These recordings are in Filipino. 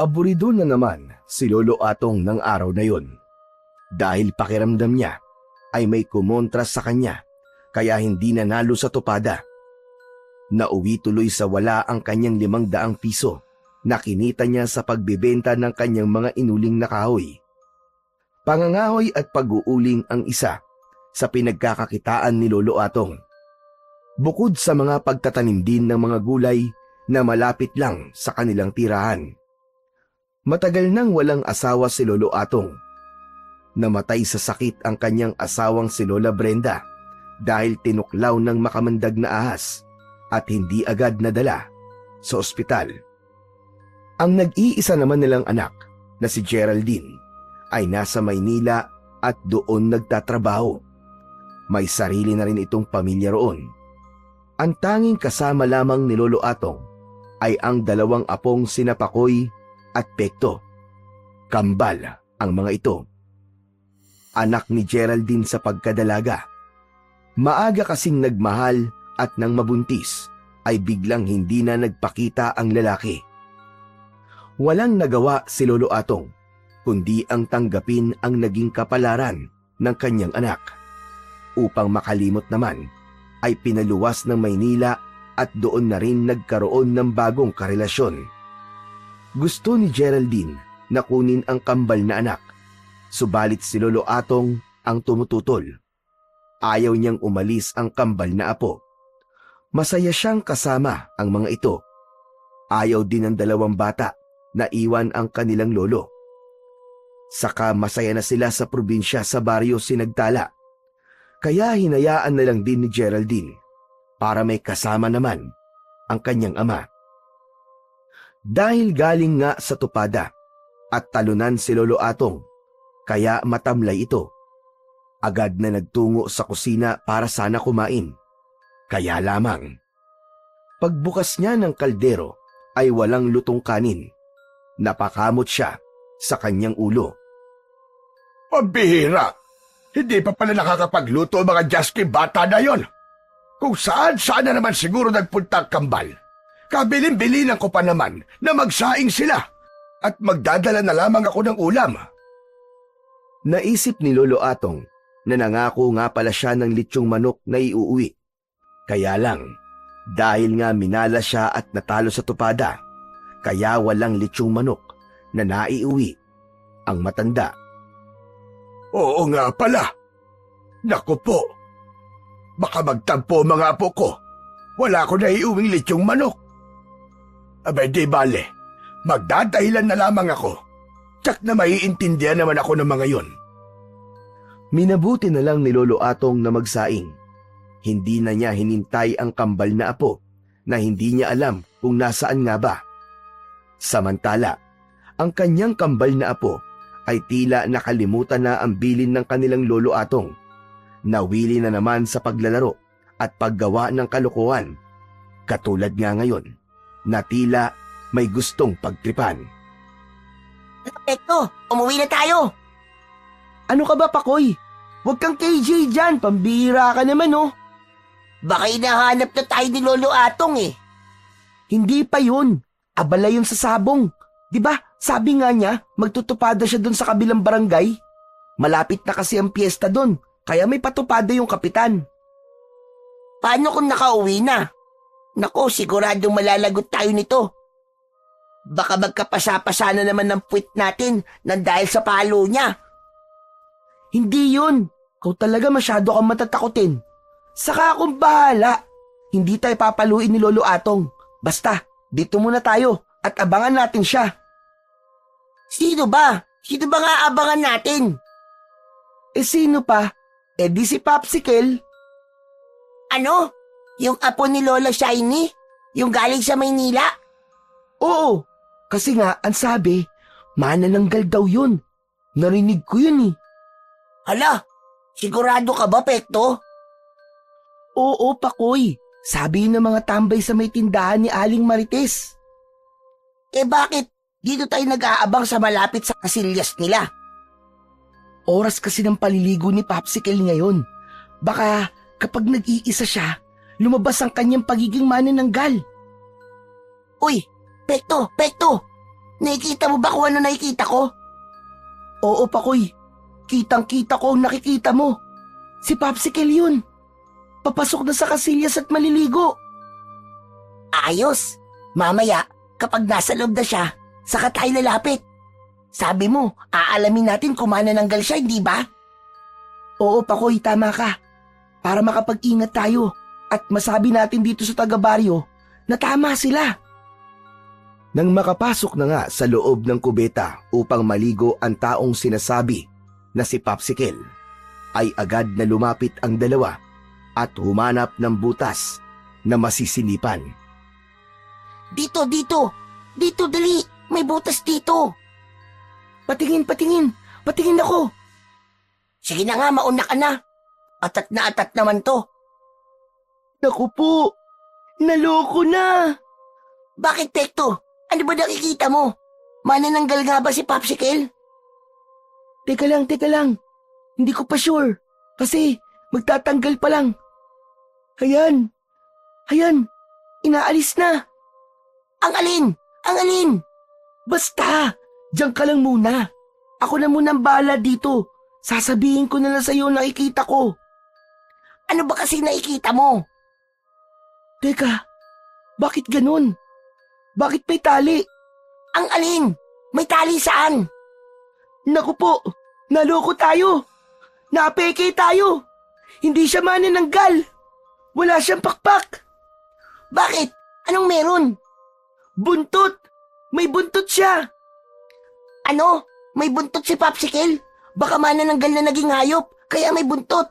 Aburido na naman si Lolo Atong ng araw na yon. Dahil pakiramdam niya ay may kumontra sa kanya kaya hindi nanalo sa tupada. Nauwi tuloy sa wala ang kanyang 500 piso na kinita niya sa pagbebenta ng kanyang mga inuling na kahoy. Pangangahoy at pag-uuling ang isa sa pinagkakakitaan ni Lolo Atong. Bukod sa mga pagtatanim din ng mga gulay na malapit lang sa kanilang tirahan. Matagal nang walang asawa si Lolo Atong. Namatay sa sakit ang kanyang asawang si Lola Brenda dahil tinuklaw ng makamandag na ahas at hindi agad nadala sa ospital. Ang nag-iisa naman nilang anak na si Geraldine ay nasa Maynila at doon nagtatrabaho. May sarili na rin itong pamilya roon. Ang tanging kasama lamang ni Lolo Atong ay ang 2 apong sina Pakoy at Pekto. Kambal ang mga ito. Anak ni Geraldine sa pagkadalaga. Maaga kasing nagmahal at nang mabuntis ay biglang hindi na nagpakita ang lalaki. Walang nagawa si Lolo Atong kundi ang tanggapin ang naging kapalaran ng kanyang anak. Upang makalimot naman ay pinaluwas ng Maynila at doon na rin nagkaroon ng bagong karelasyon. Gusto ni Geraldine na kunin ang kambal na anak, subalit si Lolo Atong ang tumututol. Ayaw niyang umalis ang kambal na apo. Masaya siyang kasama ang mga ito. Ayaw din ng 2 bata na iwan ang kanilang lolo. Saka masaya na sila sa probinsya sa baryo Sinagtala. Kaya hinayaan na lang din ni Geraldine para may kasama naman ang kanyang ama. Dahil galing nga sa tupada at talunan si Lolo Atong, kaya matamlay ito. Agad na nagtungo sa kusina para sana kumain. Kaya lamang, pagbukas niya ng kaldero ay walang lutong kanin. Napakamot siya sa kanyang ulo. Pambihira! Hindi pa pala nakakapagluto ang mga Jasky bata na yon. Kung saan na naman siguro nagpunta ang kambal. Kabilin-bilinan ko pa naman na magsaing sila at magdadala na lamang ako ng ulam. Naisip ni Lolo Atong na nangako nga pala siya ng litsyong manok na iuuwi. Kaya lang, dahil nga minala siya at natalo sa tupada, kaya walang litsyong manok na naiuwi ang matanda. Oo nga pala. Naku po. Baka magtampo mga apo ko. Wala ko na iuwing litsyong manok. Abay di bale, magdadahilan na lamang ako. Tsak na maiintindihan naman ako ng mga yon. Minabuti na lang ni Lolo Atong na magsaing. Hindi na niya hinintay ang kambal na apo na hindi niya alam kung nasaan nga ba. Samantala, ang kanyang kambal na apo ay tila nakalimutan na ang bilin ng kanilang Lolo Atong. Nawili na naman sa paglalaro at paggawa ng kalokohan. Katulad nga ngayon, na tila may gustong pagtripan. Eko, umuwi na tayo! Ano ka ba, Pakoy? Huwag kang KJ dyan, pambihira ka naman oh. Baka hinahanap na tayo ni Lolo Atong eh. Hindi pa yun. Abala yun sa sabong. Diba, sabi nga niya, magtutupada siya dun sa kabilang barangay. Malapit na kasi ang piyesta dun, kaya may patupada yung kapitan. Paano kung nakauwi na? Nako, siguradong malalagot tayo nito. Baka magkapasa-pasa na naman ng puwit natin nang dahil sa palo niya. Hindi yun. Kau talaga masyado kang matatakotin. Saka akong bahala. Hindi tayo papaluin ni Lolo Atong. Basta, dito muna tayo at abangan natin siya. Sino ba? Sino ba nga abangan natin? Eh sino pa? Eh di si Popsicle. Ano? Yung apo ni Lola Shiny? Yung galing sa Maynila? Oo, kasi nga ang sabi, manananggal daw yun. Narinig ko yun eh. Hala, sigurado ka ba, Pekto? Oo, Pakoy. Sabi yun ng mga tambay sa may tindahan ni Aling Marites. Eh bakit dito tayo nag-aabang sa malapit sa kasilyas nila? Oras kasi ng paliligo ni Popsicle ngayon. Baka kapag nag-iisa siya, lumabas ang kanyang pagiging manananggal. Uy, Pekto! Nakikita mo ba kung ano nakikita ko? Oo, Pakoy. Kitang-kita ko ang nakikita mo. Si Popsicle yun. Papasok na sa kasilyas at maliligo. Ayos. Mamaya, kapag nasa loob na siya, saka tayo lalapit. Sabi mo, aalamin natin kung manananggal siya, hindi ba? Oo, Pakoy, tama ka. Para makapag-ingat tayo at masabi natin dito sa taga-baryo na tama sila. Nang makapasok na nga sa loob ng kubeta upang maligo ang taong sinasabi na si Popsicle, ay agad na lumapit ang dalawa at humanap ng butas na masisinipan. Dito, dito. Dito, dali. May butas dito. Patingin, patingin. Patingin ako. Sige na nga, mauna ka na. Atat na atat naman to. Naku po. Naloko na. Bakit, Pekto? Ano ba nakikita mo? Manananggal nga ba si Popsicle? Teka lang. Hindi ko pa sure. Kasi magtatanggal pa lang. Ayan. Inaalis na. Ang alin? Ang alin? Basta, diyan ka lang muna. Ako na munang bahala dito. Sasabihin ko na lang sa'yo ang nakikita ko. Ano ba kasi nakikita mo? Teka, bakit ganun? Bakit may tali? Ang alin? May tali saan? Naku po, naloko tayo. Napeke tayo. Hindi siya manananggal. Wala siyang pakpak. Bakit? Anong meron? Buntot. May buntot siya. Ano? May buntot si Popsicle? Baka manananggal na naging hayop, kaya may buntot.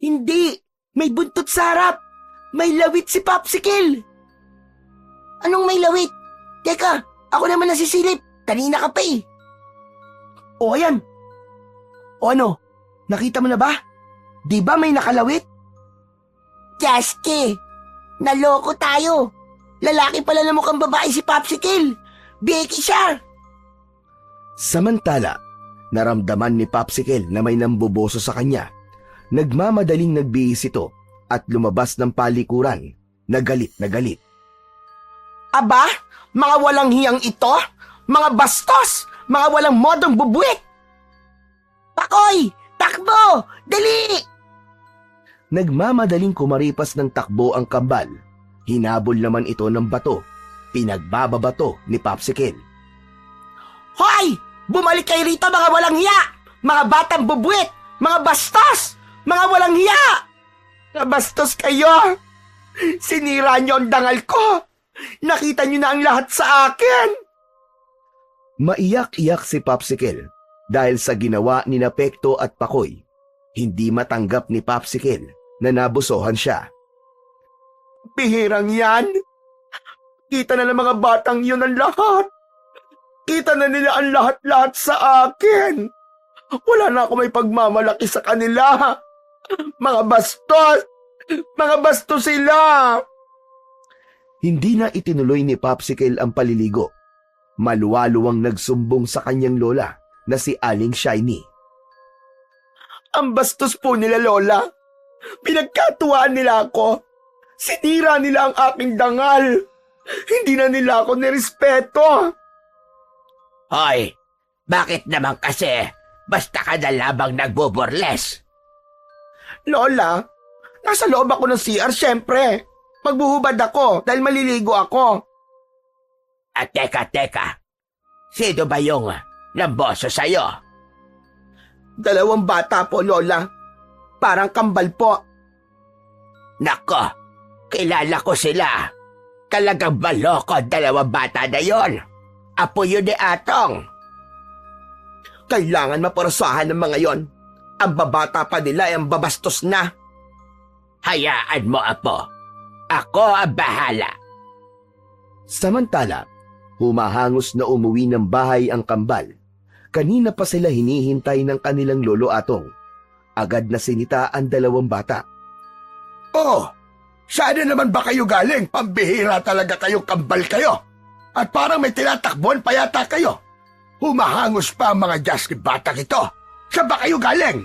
Hindi. May buntot sa harap. May lawit si Popsicle. Anong may lawit? Teka, ako naman nasisilip. Kanina ka pa eh. O ayan. O ano? Nakita mo na ba? Di ba may nakalawit? Jaske, naloko tayo. Lalaki pala na mukhang babae si Popsicle. Becky siya. Samantala, naramdaman ni Popsicle na may namboboso sa kanya. Nagmamadaling nagbihis ito at lumabas ng palikuran na galit na galit. Aba, mga walang hiyang ito? Mga bastos! Mga walang modong bubuit! Pakoy! Takbo! Dali! Nagmamadaling kumaripas ng takbo ang kambal. Hinabol naman ito ng bato. Pinagbababato ni Popsicle. Hoy! Bumalik kayo rito mga walang hiya! Mga batang bubuit! Mga bastos! Mga walang hiya! Nabastos kayo! Sinira niyo ang dangal ko! Nakita niyo na ang lahat sa akin! Maiyak-iyak si Popsicle dahil sa ginawa ni Pekto at Pakoy. Hindi matanggap ni Popsicle na nabusohan siya. Bihirang yan! Kita na ng mga batang yun ang lahat! Kita na nila ang lahat-lahat sa akin! Wala na ako may pagmamalaki sa kanila! Mga bastos! Mga bastos sila! Hindi na itinuloy ni Popsicle ang paliligo. Maluwaluwang nagsumbong sa kanyang lola na si Aling Shiny. Ang bastos po nila, Lola. Pinagkatuwaan nila ako. Sinira nila ang aking dangal. Hindi na nila ako nirespeto. Hoy, bakit naman kasi basta ka na lamang nagbuburles? Lola, nasa loob ako ng CR syempre. Magbuhubad ako dahil maliligo ako. At teka. Sino ba yung namboso sa'yo? 2 bata po, Lola. Parang kambal po. Nako, kilala ko sila. Talagang baloko 2 bata na yon. Apo yun ni Atong. Kailangan maparasahan ng mga yon. Ang babata pa nila ay ang babastos na. Hayaan mo, Apo. Ako ang bahala. Samantala, humahangos na umuwi ng bahay ang kambal. Kanina pa sila hinihintay ng kanilang lolo Atong. Agad na sinita ang 2 bata. Oh, saan na naman ba kayo galing? Pambihira talaga kayong kambal kayo. At parang may tinatakbuhan pa yata kayo. Humahangos pa ang mga Jaski batang ito. Saan ba kayo galing?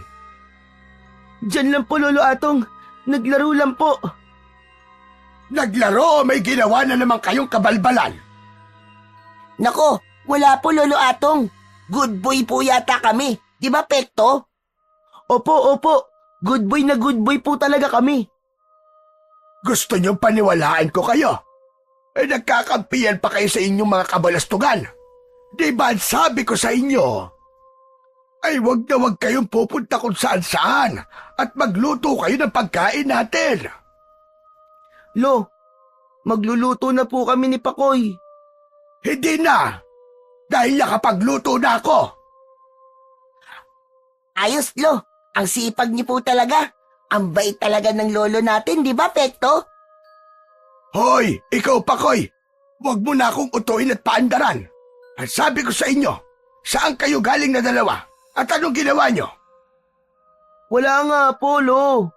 Diyan lang po, Lolo Atong. Naglaro lang po. Naglaro o may ginawa na naman kayong kabalbalan? Nako, Wala po, Lolo Atong. Good boy po yata kami. Di ba, Pekto? Opo. Good boy na good boy po talaga kami. Gusto niyong paniwalaan ko kayo? Nagkakampiyan pa kayo sa inyong mga kabalastugan. Di ba sabi ko sa inyo? Ay wag na wag kayong pupunta kung saan-saan at magluto kayo ng pagkain natin. Lo, magluluto na po kami ni Pakoy. Hindi na, dahil nakapagluto na ako. Ayos, Lo. Ang sipag niyo po talaga. Ang bait talaga ng lolo natin, di ba, Pekto? Hoy, ikaw Pakoy, wag mo na akong utuin at paandaran. Ang sabi ko sa inyo, saan kayo galing na dalawa at anong ginawa nyo? Wala nga po, Lo.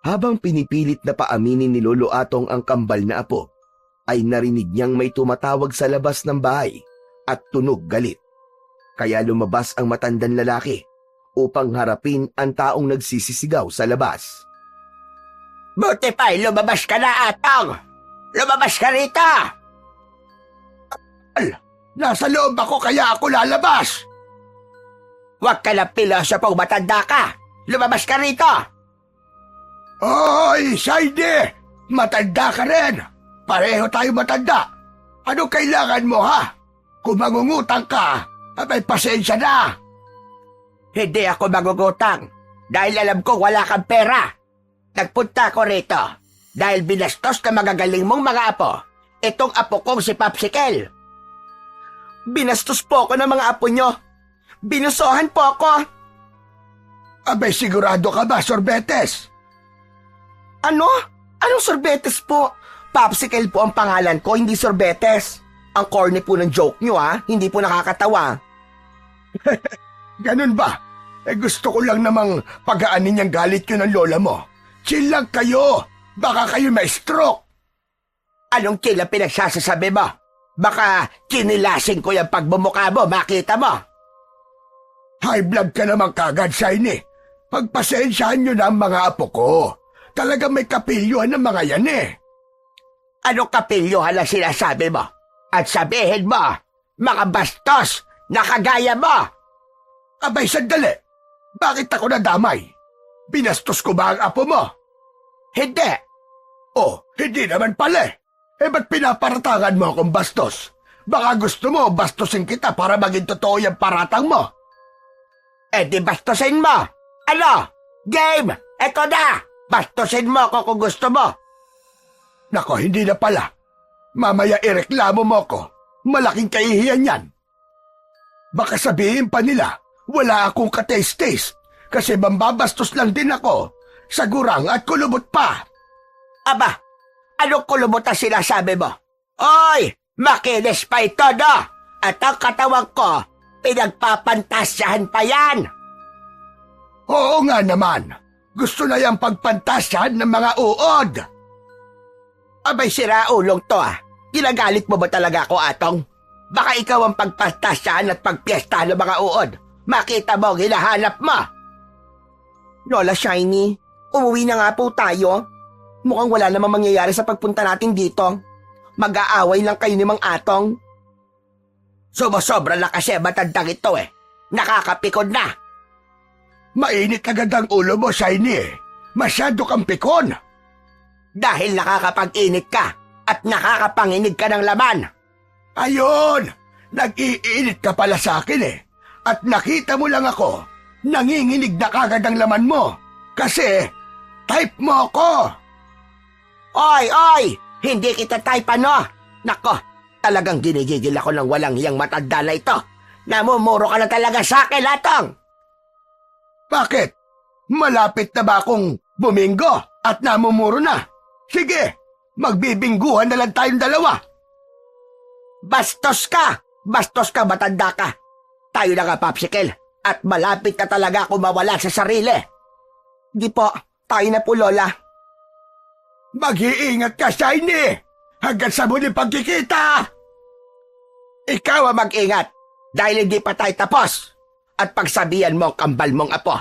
Habang pinipilit na paaminin ni Lolo Atong ang kambal na apo, ay narinig niyang may tumatawag sa labas ng bahay at tunog galit. Kaya lumabas ang matandang lalaki upang harapin ang taong nagsisisigaw sa labas. Buti pa'y lumabas ka na, Atong! Lumabas ka rito! Nasa loob ako kaya ako lalabas. Huwag ka lang pilosopong matanda ka! Lumabas ka rito! Hoy, Saidi! Matanda ka rin! Pareho tayo matanda! Ano kailangan mo, ha? Kung mangungutang ka, abay pasensya na! Hindi ako magugutang dahil alam ko wala kang pera. Nagpunta ako rito dahil binastos na magagaling mong mga apo. Itong apo kong si Popsicle. Binastos po ako ng mga apo nyo. Binusohan po ako. Abay sigurado ka ba, Sorbetes? Ano? Anong sorbetes po? Popsicle po ang pangalan ko, hindi sorbetes. Ang corny po ng joke nyo, ha? Hindi po nakakatawa. Ganun ba? Gusto ko lang namang pagaanin yung galit nyo ng lola mo. Chill lang kayo. Baka kayo may stroke. Anong kila pinagsasasabi mo? Baka kinilasing ko yung pagbumuka mo, makita mo. High blood ka naman kagad, Shiny. Pagpasensyahan nyo na ang mga apo ko. Talagang may kapilyuhan ng mga yan eh. Anong kapilyuhan ang sinasabi mo? At sabihin mo, mga bastos na kagaya mo. Abay, sandali. Bakit ako nadamay? Binastos ko ba ang apo mo? Hindi. Oh, hindi naman pala eh. Ba't pinaparatangan mo akong bastos? Baka gusto mo bastosin kita para maging totoo yung paratang mo. Di bastosin mo. Ano? Game! Eto na! Bastosin mo ako kung gusto mo. Nako, hindi na pala. Mamaya ireklamo mo ko. Malaking kahihiyan yan. Baka sabihin pa nila, wala akong ka-taste-taste kasi mambabastos lang din ako sa gurang at kulubot pa. Aba, anong kulubot ang sinasabi mo? Oy, makinis pa ito, no? At ang katawan ko, pinagpapantasyahan pa yan. Oo nga naman. Gusto na yung pagpantasyahan ng mga uod. Abay, siraulong to ah. Ginagalit mo ba talaga ako, Atong? Baka ikaw ang pagpantasyahan at pagpiesta ng mga uod. Makita mo ang hinahanap mo. Lola Shiny, umuwi na nga po tayo. Mukhang wala namang mangyayari sa pagpunta natin dito. Mag-aaway lang kayo ni Mang Atong. Sumusobra na kasi matandang ito eh. Nakakapikon na. Mainit agad ang ulo mo, Shiny. Masyado kang pikon. Dahil nakakapag-init ka at nakakapanginig ka ng laman. Ayun! Nag-iinit ka pala sa akin eh. At nakita mo lang ako, nanginginig na kagad ang laman mo. Kasi, type mo ako. Oy! Hindi kita type ano? Nako, talagang ginigigil ako ng walang hiyang matanda na ito. Namumuro ka na talaga sa akin, Atong. Bakit? Malapit na ba akong bumingo at namumuro na? Sige, magbibingguhan na lang tayong dalawa. Bastos ka! Bastos ka, matanda ka! Tayo na nga, Popsicle, at malapit na talaga ako mawala sa sarili. Di po, tayo na po, Lola. Mag-iingat ka, Shiny! Hanggang sa muling pagkikita! Ikaw ang mag-ingat dahil hindi pa tayo tapos. At pagsabihan mo ang kambal mong apo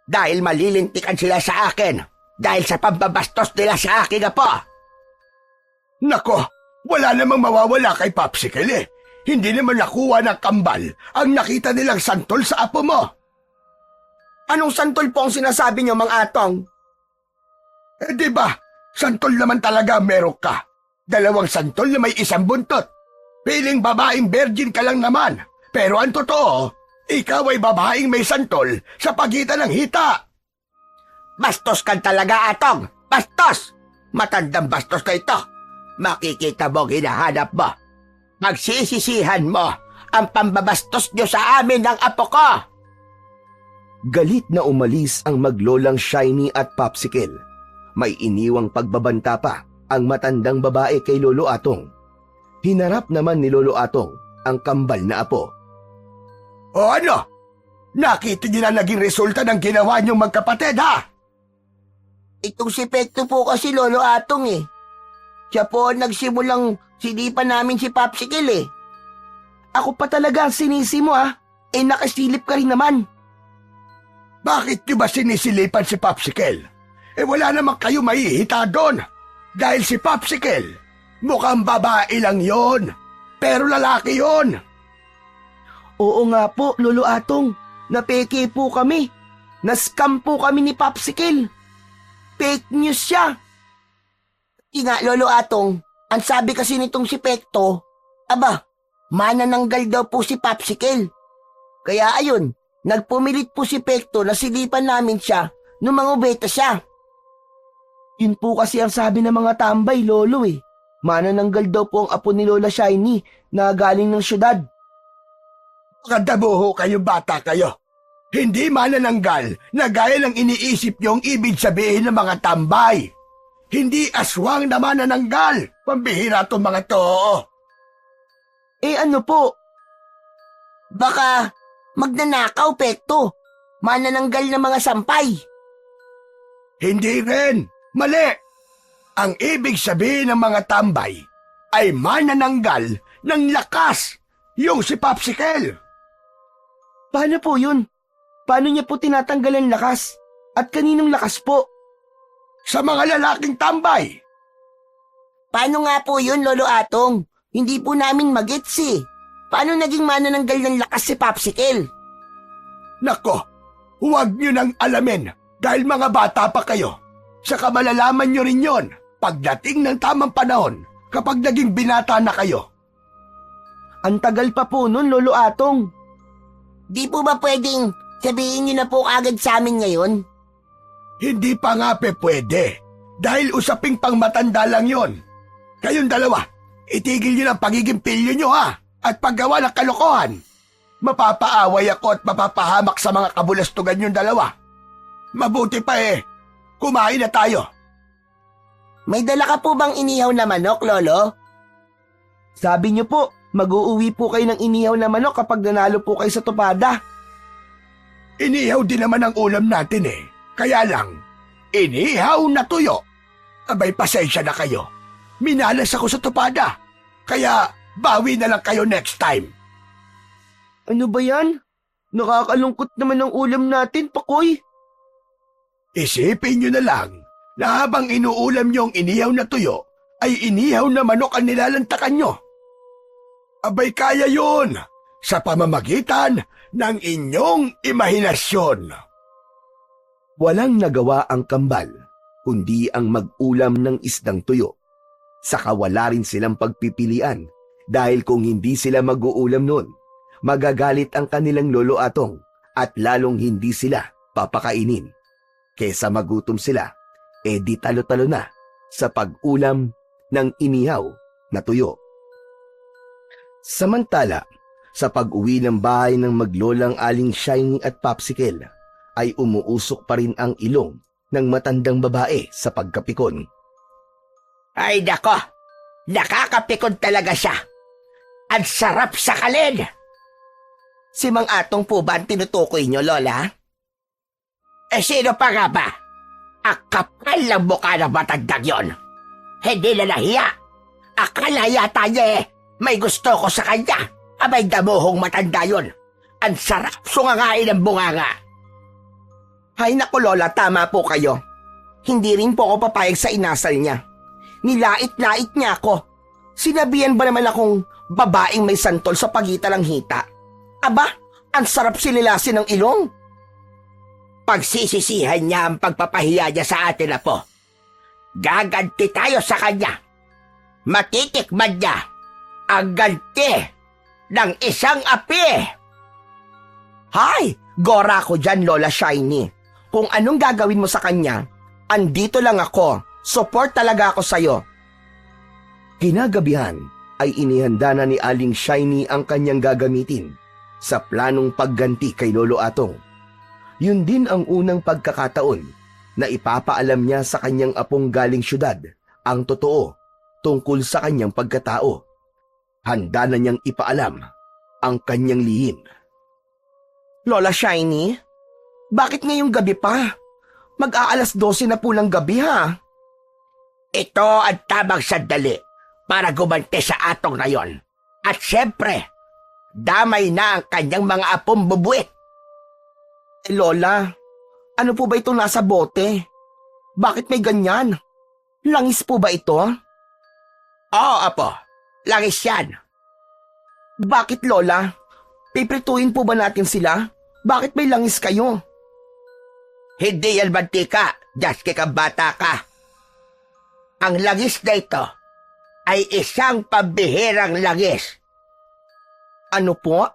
dahil malilintikan sila sa akin dahil sa pambabastos nila sa aking apo. Nako, wala namang mawawala kay Popsicle eh. Hindi naman nakuha ng kambal ang nakita nilang santol sa apo mo. Anong santol po ang sinasabi niyo, Mang Atong? Di ba, santol naman talaga meron ka. 2 santol na may 1 buntot. Piling babaeng virgin ka lang naman. Pero ang totoo, ikaw ay babaeng may santol sa pagitan ng hita. Bastos ka talaga, Atong! Bastos! Matandang bastos na ito. Makikita mo hinahanap mo. Magsisisihan mo ang pambabastos nyo sa amin ng apo ko. Galit na umalis ang maglolang Shiny at Popsicle. May iniwang pagbabanta pa ang matandang babae kay Lolo Atong. Hinarap naman ni Lolo Atong ang kambal na apo. O ano? Nakita niyo na naging resulta ng ginawa niyong magkapatid, ha? Itong si Pekto po kasi, Lolo Atong eh. Siya po ang nagsimulang sinipan namin si Popsicle eh. Ako pa talaga ang sinisi mo nakasilip ka rin naman. Bakit niyo ba sinisilipan si Popsicle? Wala naman kayo mahihita doon. Dahil si Popsicle, mukhang babae lang yon, pero lalaki yon. Oo nga po, Lolo Atong. Napeke po kami. Nascam po kami ni Popsicle. Fake news siya. Nga, Lolo Atong, ang sabi kasi nitong si Pekto, manananggal daw po si Popsicle. Kaya ayun, nagpumilit po si Pekto na silipan namin siya nung mangubeta siya. Yun po kasi ang sabi ng mga tambay, Lolo eh. Manananggal daw po ang apo ni Lola Shiny na galing ng syudad. Kadabuho kayo, bata kayo. Hindi manananggal na gaya ng iniisip niyong ibig sabihin ng mga tambay. Hindi aswang na manananggal. Pambihira itong mga to. Ano po? Baka magnanakaw, Pekto. Manananggal ng mga sampay. Hindi rin. Mali. Ang ibig sabihin ng mga tambay ay manananggal ng lakas. Yung si Popsicle. Paano po yun? Paano niya po tinatanggal ang lakas? At kaninong lakas po? Sa mga lalaking tambay. Paano nga po yun, Lolo Atong? Hindi po namin magets eh. Paano naging manananggal ng lakas si Popsicle? Nako, huwag niyo nang alamin dahil mga bata pa kayo. Saka malalaman niyo rin yon pagdating ng tamang panahon kapag naging binata na kayo. Ang tagal pa po nun, Lolo Atong. Di po ba pwedeng sabihin niyo na po agad sa amin ngayon? Hindi pa nga pwede dahil usaping pang matanda lang yon. Kayong dalawa, itigil niyo ng pagiging pilyo niyo ha at paggawa ng kalokohan. Mapapaaway ako at mapapahamak sa mga kabulastugan yung dalawa. Mabuti pa kumain na tayo. May dala ka po bang inihaw na manok, Lolo? Sabi niyo po, mag-uuwi po kayo ng inihaw na manok kapag nanalo po kayo sa tupada. Inihaw din naman ang ulam natin Kaya lang, inihaw na tuyo. Abay, pasensya na kayo. Minalas ako sa tupada. Kaya bawi na lang kayo next time. Ano ba yan? Nakakalungkot naman ang ulam natin, Pakoy. Isipin nyo na lang na habang inuulam nyo ang inihaw na tuyo, ay inihaw na manok ang nilalantakan nyo. Abay, kaya yun sa pamamagitan ng inyong imahinasyon. Walang nagawa ang kambal, kundi ang mag-ulam ng isdang tuyo. Saka wala rin silang pagpipilian dahil kung hindi sila mag-uulam nun, magagalit ang kanilang Lolo Atong at lalong hindi sila papakainin. Kesa magutom sila, di talo-talo na sa pag-ulam ng inihaw na tuyo. Samantala, sa pag-uwi ng bahay ng maglolang Aling Shiny at Popsicle, ay umuusok pa rin ang ilong ng matandang babae sa pagkapikon. Ay nako, nakakapikon talaga siya. Ang sarap sa kalin. Si Mang Atong po ba ang tinutukoy niyo, Lola? Sino pa nga ba? Ang kapal ng mukha ng matandang yon. Hindi na nahiya. Akala yata niya may gusto ko sa kanya. Abay damuhong matanda yon. Ang sarap sungangain ng bunganga. Hay naku, Lola, tama po kayo. Hindi rin po ako papayag sa inasal niya. Nilait-lait niya ako. Sinabihan ba naman akong Babaeng may santol sa pagitan ng hita. Aba, ang sarap sililasin ng ilong. Pagsisisihan niya ang pagpapahiya niya sa atin, Apo. Gaganti tayo sa kanya. Matitikman niya ang ganti ng isang api. Hay! Gora ko dyan, Lola Shiny. Kung anong gagawin mo sa kanya, andito lang ako. Support talaga ako sa'yo. Kinagabihan ay inihanda na ni Aling Shiny ang kanyang gagamitin sa planong pagganti kay Lolo Atong. Yun din ang unang pagkakataon na ipapaalam niya sa kanyang apong galing syudad ang totoo tungkol sa kanyang pagkatao. Handa na niyang ipaalam ang kanyang lihim. Lola Shiny, bakit ngayong gabi pa? Mag-aalas 12 na po ng gabi ha. Ito ang tamang sandali para gumanti sa Atong na yon. At syempre, damay na ang kanyang mga apong bubuit. Lola, ano po ba itong nasa bote? Bakit may ganyan? Langis po ba ito? Oo, Apo. Langis yan. Bakit, Lola? Piprituin po ba natin sila? Bakit may langis kayo? Hindi yan mantika, Jaske kang bata ka. Ang langis na ito ay isang pambihirang langis. Ano po?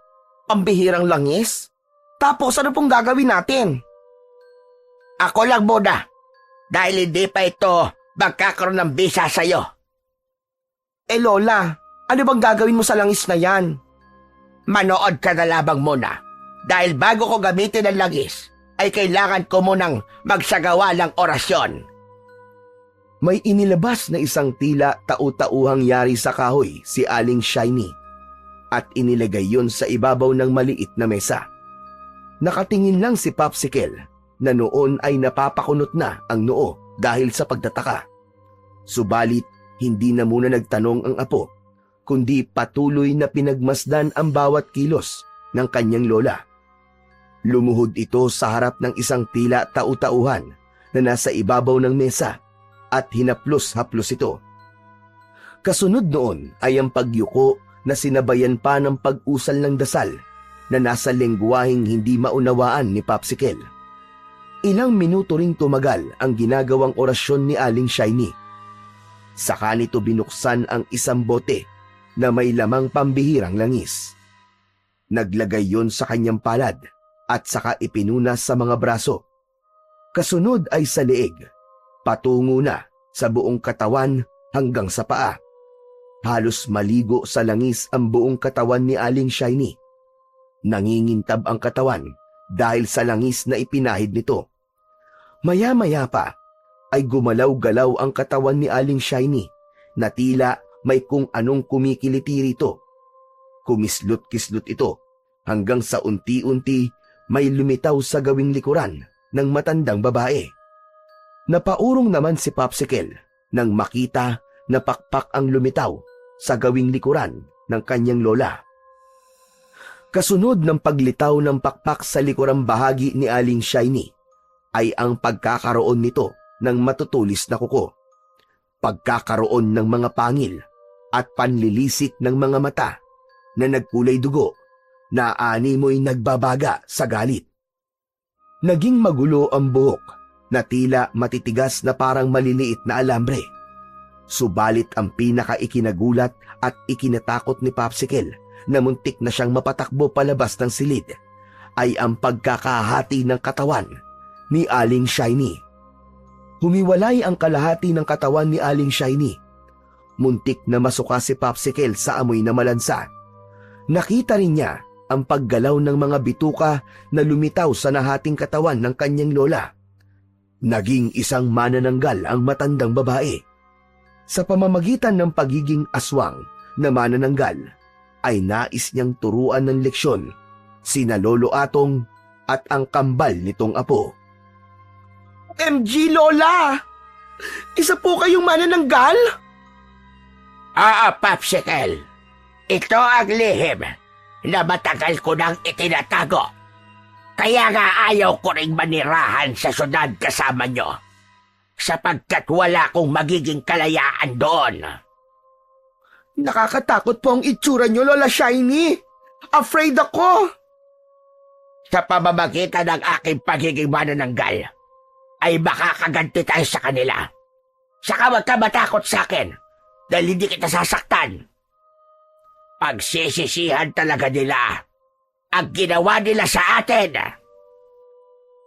Pambihirang langis? Tapos ano pong gagawin natin? Ako lang muna, dahil hindi pa ito magkakaroon ng bisa sa'yo. Lola, ano bang gagawin mo sa langis na yan? Manood ka na lamang muna, dahil bago ko gamitin ang langis, ay kailangan ko munang magsagawa ng orasyon. May inilabas na isang tila tau-tauhang yari sa kahoy si Aling Shiny at inilagay yun sa ibabaw ng maliit na mesa. Nakatingin lang si Popsicle na noon ay napapakunot na ang noo dahil sa pagtataka. Subalit hindi na muna nagtanong ang apo, kundi patuloy na pinagmasdan ang bawat kilos ng kanyang lola. Lumuhod ito sa harap ng isang tila tau-tauhan na nasa ibabaw ng mesa at hinaplos-haplos ito. Kasunod noon ay ang pagyuko na sinabayan pa ng pag-usal ng dasal na nasa lengguwaheng hindi maunawaan ni Popsicle. Ilang minuto ring tumagal ang ginagawang orasyon ni Aling Shiny. Saka nito binuksan ang isang bote na may lamang pambihirang langis. Naglagay yon sa kanyang palad at saka ipinunas sa mga braso. Kasunod ay sa leeg, patungo na sa buong katawan hanggang sa paa. Halos maligo sa langis ang buong katawan ni Aling Shiny. Nangingintab ang katawan dahil sa langis na ipinahid nito. Maya-maya pa ay gumalaw-galaw ang katawan ni Aling Shiny na tila may kung anong kumikiliti rito. Kumislot-kislot ito hanggang sa unti-unti may lumitaw sa gawing likuran ng matandang babae. Napaurong naman si Popsicle nang makita na pakpak ang lumitaw sa gawing likuran ng kanyang lola. Kasunod ng paglitaw ng pakpak sa likurang bahagi ni Aling Shiny ay ang pagkakaroon nito ng matutulis na kuko, pagkakaroon ng mga pangil at panlilisik ng mga mata na nagkulay dugo na animoy nagbabaga sa galit. Naging magulo ang buhok na tila matitigas na parang maliliit na alambre. Subalit ang pinaka-ikinagulat at ikinatakot ni Popsicle na muntik na siyang mapatakbo palabas ng silid ay ang pagkakahati ng katawan ni Aling Shiny. Humiwalay ang kalahati ng katawan ni Aling Shiny. Muntik na masuka si Popsicle sa amoy na malansa. Nakita rin niya ang paggalaw ng mga bituka na lumitaw sa nahating katawan ng kanyang lola. Naging isang manananggal ang matandang babae. Sa pamamagitan ng pagiging aswang na manananggal, ay nais niyang turuan ng leksyon sina Lolo Atong at ang kambal nitong apo. MG Lola! Isa po kayong manananggal? Popsicle. Ito ang lihim na matagal ko nang itinatago. Kaya nga ayaw ko ring manirahan sa syudad kasama nyo, sapagkat wala kong magiging kalayaan doon. Nakakatakot po ang itsura niyo, Lola Shiny. Afraid ako. Sa pamamagitan ng aking pagiging manananggal, ay makakaganti tayo sa kanila. Saka huwag ka matakot sa akin dahil hindi kita sasaktan. Pagsisisihan talaga nila ang ginawa nila sa atin.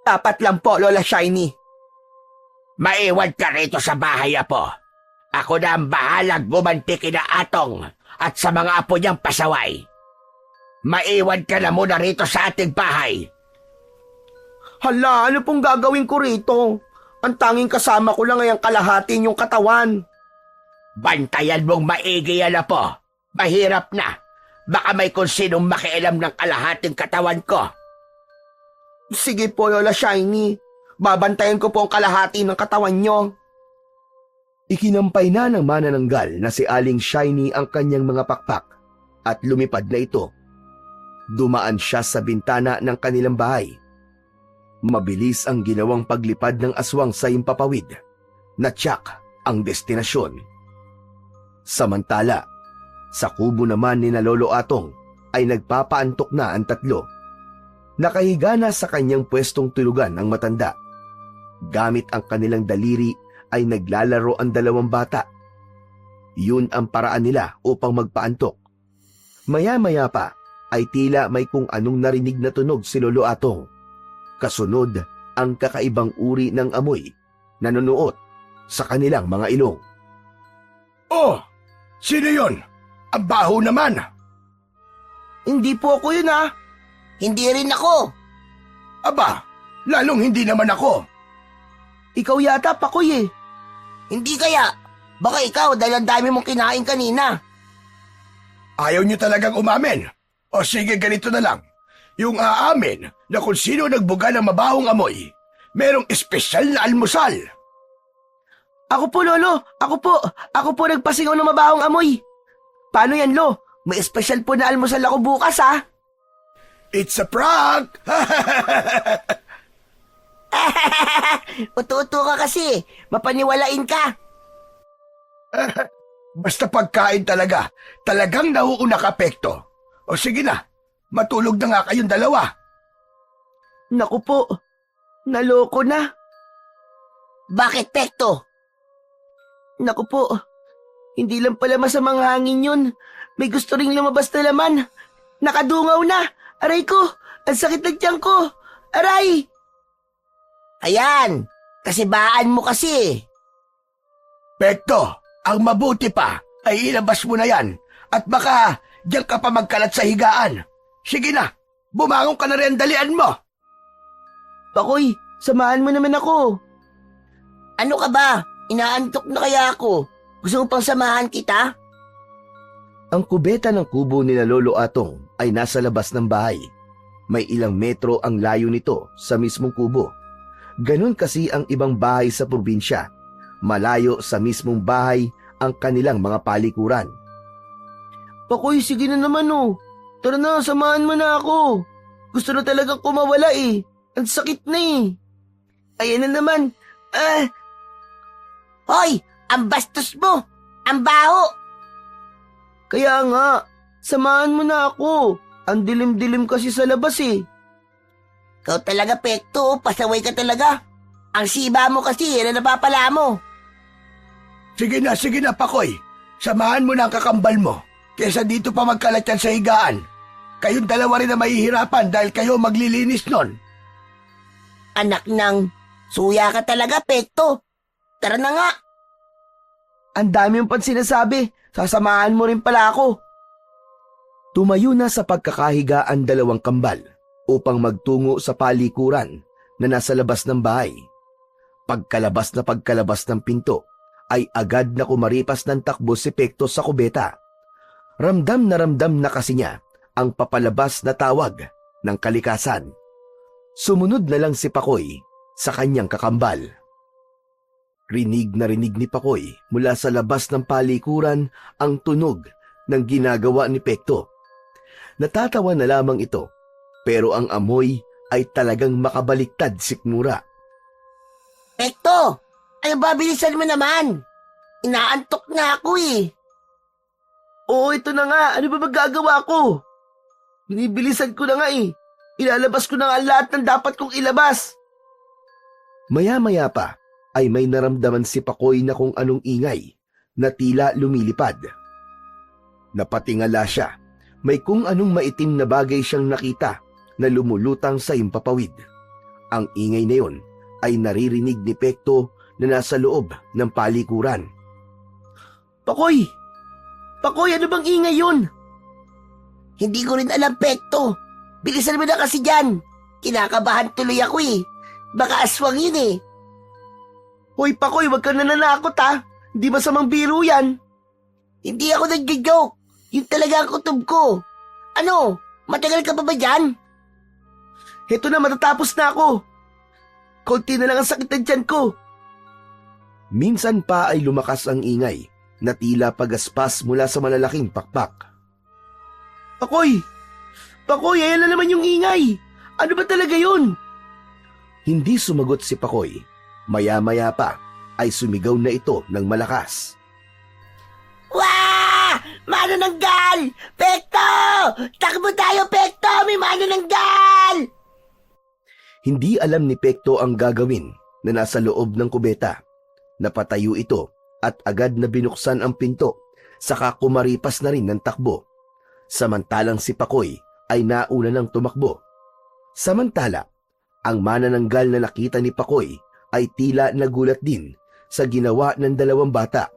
Dapat lang po, Lola Shiny. Maiwan ka rito sa bahay, Apo. Ako na ang bahalang gumanti kina Atong at sa mga apo niyang pasaway. Maiwan ka na muna rito sa ating bahay. Hala, ano pong gagawin ko rito? Ang tanging kasama ko lang ay ang kalahati niyong katawan. Bantayan mong maigi yan, Apo. Mahirap na. Baka may kung sinong makialam ng kalahating katawan ko. Sige po, Lola Shiny. Babantayan ko po ang kalahati ng katawan niyo. Ikinampay na ng manananggal na si Aling Shiny ang kanyang mga pakpak at lumipad na ito. Dumaan siya sa bintana ng kanilang bahay. Mabilis ang ginawang paglipad ng aswang sa impapawid. Natyak ang destinasyon. Samantala, sa kubo naman ni na Lolo Atong ay nagpapaantok na ang tatlo. Nakahiga na sa kanyang pwestong tulugan ang matanda. Gamit ang kanilang daliri ay naglalaro ang dalawang bata. Yun ang paraan nila upang magpaantok. Maya-maya pa ay tila may kung anong narinig na tunog si Lolo Atong. Kasunod ang kakaibang uri ng amoy na nanunuot sa kanilang mga ilong. Oh, sino yon? Ang baho naman. Hindi po ako yun, ha? Hindi rin ako. Aba, lalong hindi naman ako. Ikaw yata, Pakoy, eh. Hindi kaya. Baka ikaw dahil ang dami mong kinain kanina. Ayaw niyo talagang umamin. O sige, ganito na lang. Yung aamin na kung sino nagbuga ng mabahong amoy, merong espesyal na almusal. Ako po, Lolo. Ako po nagpasingaw ng mabahong amoy. Paano yan, Lo? May espesyal po na almusal ako bukas, ha? It's a prank! Uto-uto ka kasi. Mapaniwalain ka. Basta pagkain talaga, talagang nauuna ka, Pekto. O sige na, matulog na nga kayong dalawa. Naku po, naloko na. Bakit, Pekto? Naku po, hindi lang pala masamang hangin yun. May gusto ring lumabas na laman. Nakadungaw na. Aray ko, ang sakit ng tiyan ko. Aray! Ayan, kasibaan mo kasi. Pekto, ang mabuti pa ay ilabas mo na yan at baka diyan ka pa magkalat sa higaan. Sige na, bumangon ka na rin, dalian mo. Pakoy, samahan mo naman ako. Ano ka ba? Inaantok na kaya ako. Gusto mo pang samahan kita? Ang kubeta ng kubo ni na Lolo Atong ay nasa labas ng bahay. May ilang metro ang layo nito sa mismong kubo. Ganon kasi ang ibang bahay sa probinsya. Malayo sa mismong bahay ang kanilang mga palikuran. Pakoy, sige na naman, oh. Tara na, samahan mo na ako. Gusto na talagang kumawala, eh. Ang sakit na, eh. Ayan na naman. Hoy, ang bastos mo! Ang baho! Kaya nga, samahan mo na ako. Ang dilim-dilim kasi sa labas, eh. Ikaw talaga, Pekto. Pasaway ka talaga. Ang siba mo kasi, yan ang napapala mo. Sige na, Pakoy. Samahan mo na ang kakambal mo. Kesa dito pa magkalat yan sa higaan. Kayong dalawa rin na mahihirapan dahil kayo maglilinis nun. Anak ng suya ka talaga, Pekto. Tara na nga. Ang dami yung pang sinasabi. Sasamahan mo rin pala ako. Tumayo na sa pagkakahiga ang dalawang kambal upang magtungo sa palikuran na nasa labas ng bahay. Pagkalabas ng pinto, ay agad na kumaripas ng takbo si Pekto sa kubeta. Ramdam na kasi niya ang papalabas na tawag ng kalikasan. Sumunod na lang si Pakoy sa kanyang kakambal. Rinig na rinig ni Pakoy mula sa labas ng palikuran ang tunog ng ginagawa ni Pekto. Natatawa na lamang ito, pero ang amoy ay talagang makabaliktad sikmura. Pekto, ano ba bilisan mo naman? Inaantok na ako eh. Oo, ito na nga. Ano ba magagawa ko? Binibilisan ko na nga eh. Ilalabas ko na nga lahat ng dapat kong ilabas. Maya-maya pa ay may naramdaman si Pakoy na kung anong ingay na tila lumilipad. Napatingala siya. May kung anong maitim na bagay siyang nakita na lumulutang sa himpapawid. Ang ingay na yon ay naririnig ni Pekto na nasa loob ng palikuran. Pakoy! Pakoy, ano bang ingay yun? Hindi ko rin alam, Pekto. Bilisan mo na kasi dyan. Kinakabahan tuloy ako eh. Baka aswang yun eh. Hoy, Pakoy, wag ka nananakot ha. Hindi masamang biro yan. Hindi ako nag-joke. Yun talaga ang kutob ko. Ano? Matagal ka pa ba dyan? Heto na, matatapos na ako. Konti na lang ang sakit ng tiyan ko. Minsan pa ay lumakas ang ingay na tila pagaspas mula sa malalaking pakpak. Pakoy! Pakoy, ayan na naman yung ingay. Ano ba talaga yun? Hindi sumagot si Pakoy. Maya-maya pa ay sumigaw na ito ng malakas. Wah! Manananggal! Pekto! Takbo tayo, Pekto! May manananggal! Hindi alam ni Pekto ang gagawin na nasa loob ng kubeta. Napatayo ito at agad na binuksan ang pinto, saka kumaripas na rin ng takbo. Samantalang si Pakoy ay nauna ng tumakbo. Samantala, ang manananggal na nakita ni Pakoy ay tila nagulat din sa ginawa ng dalawang bata.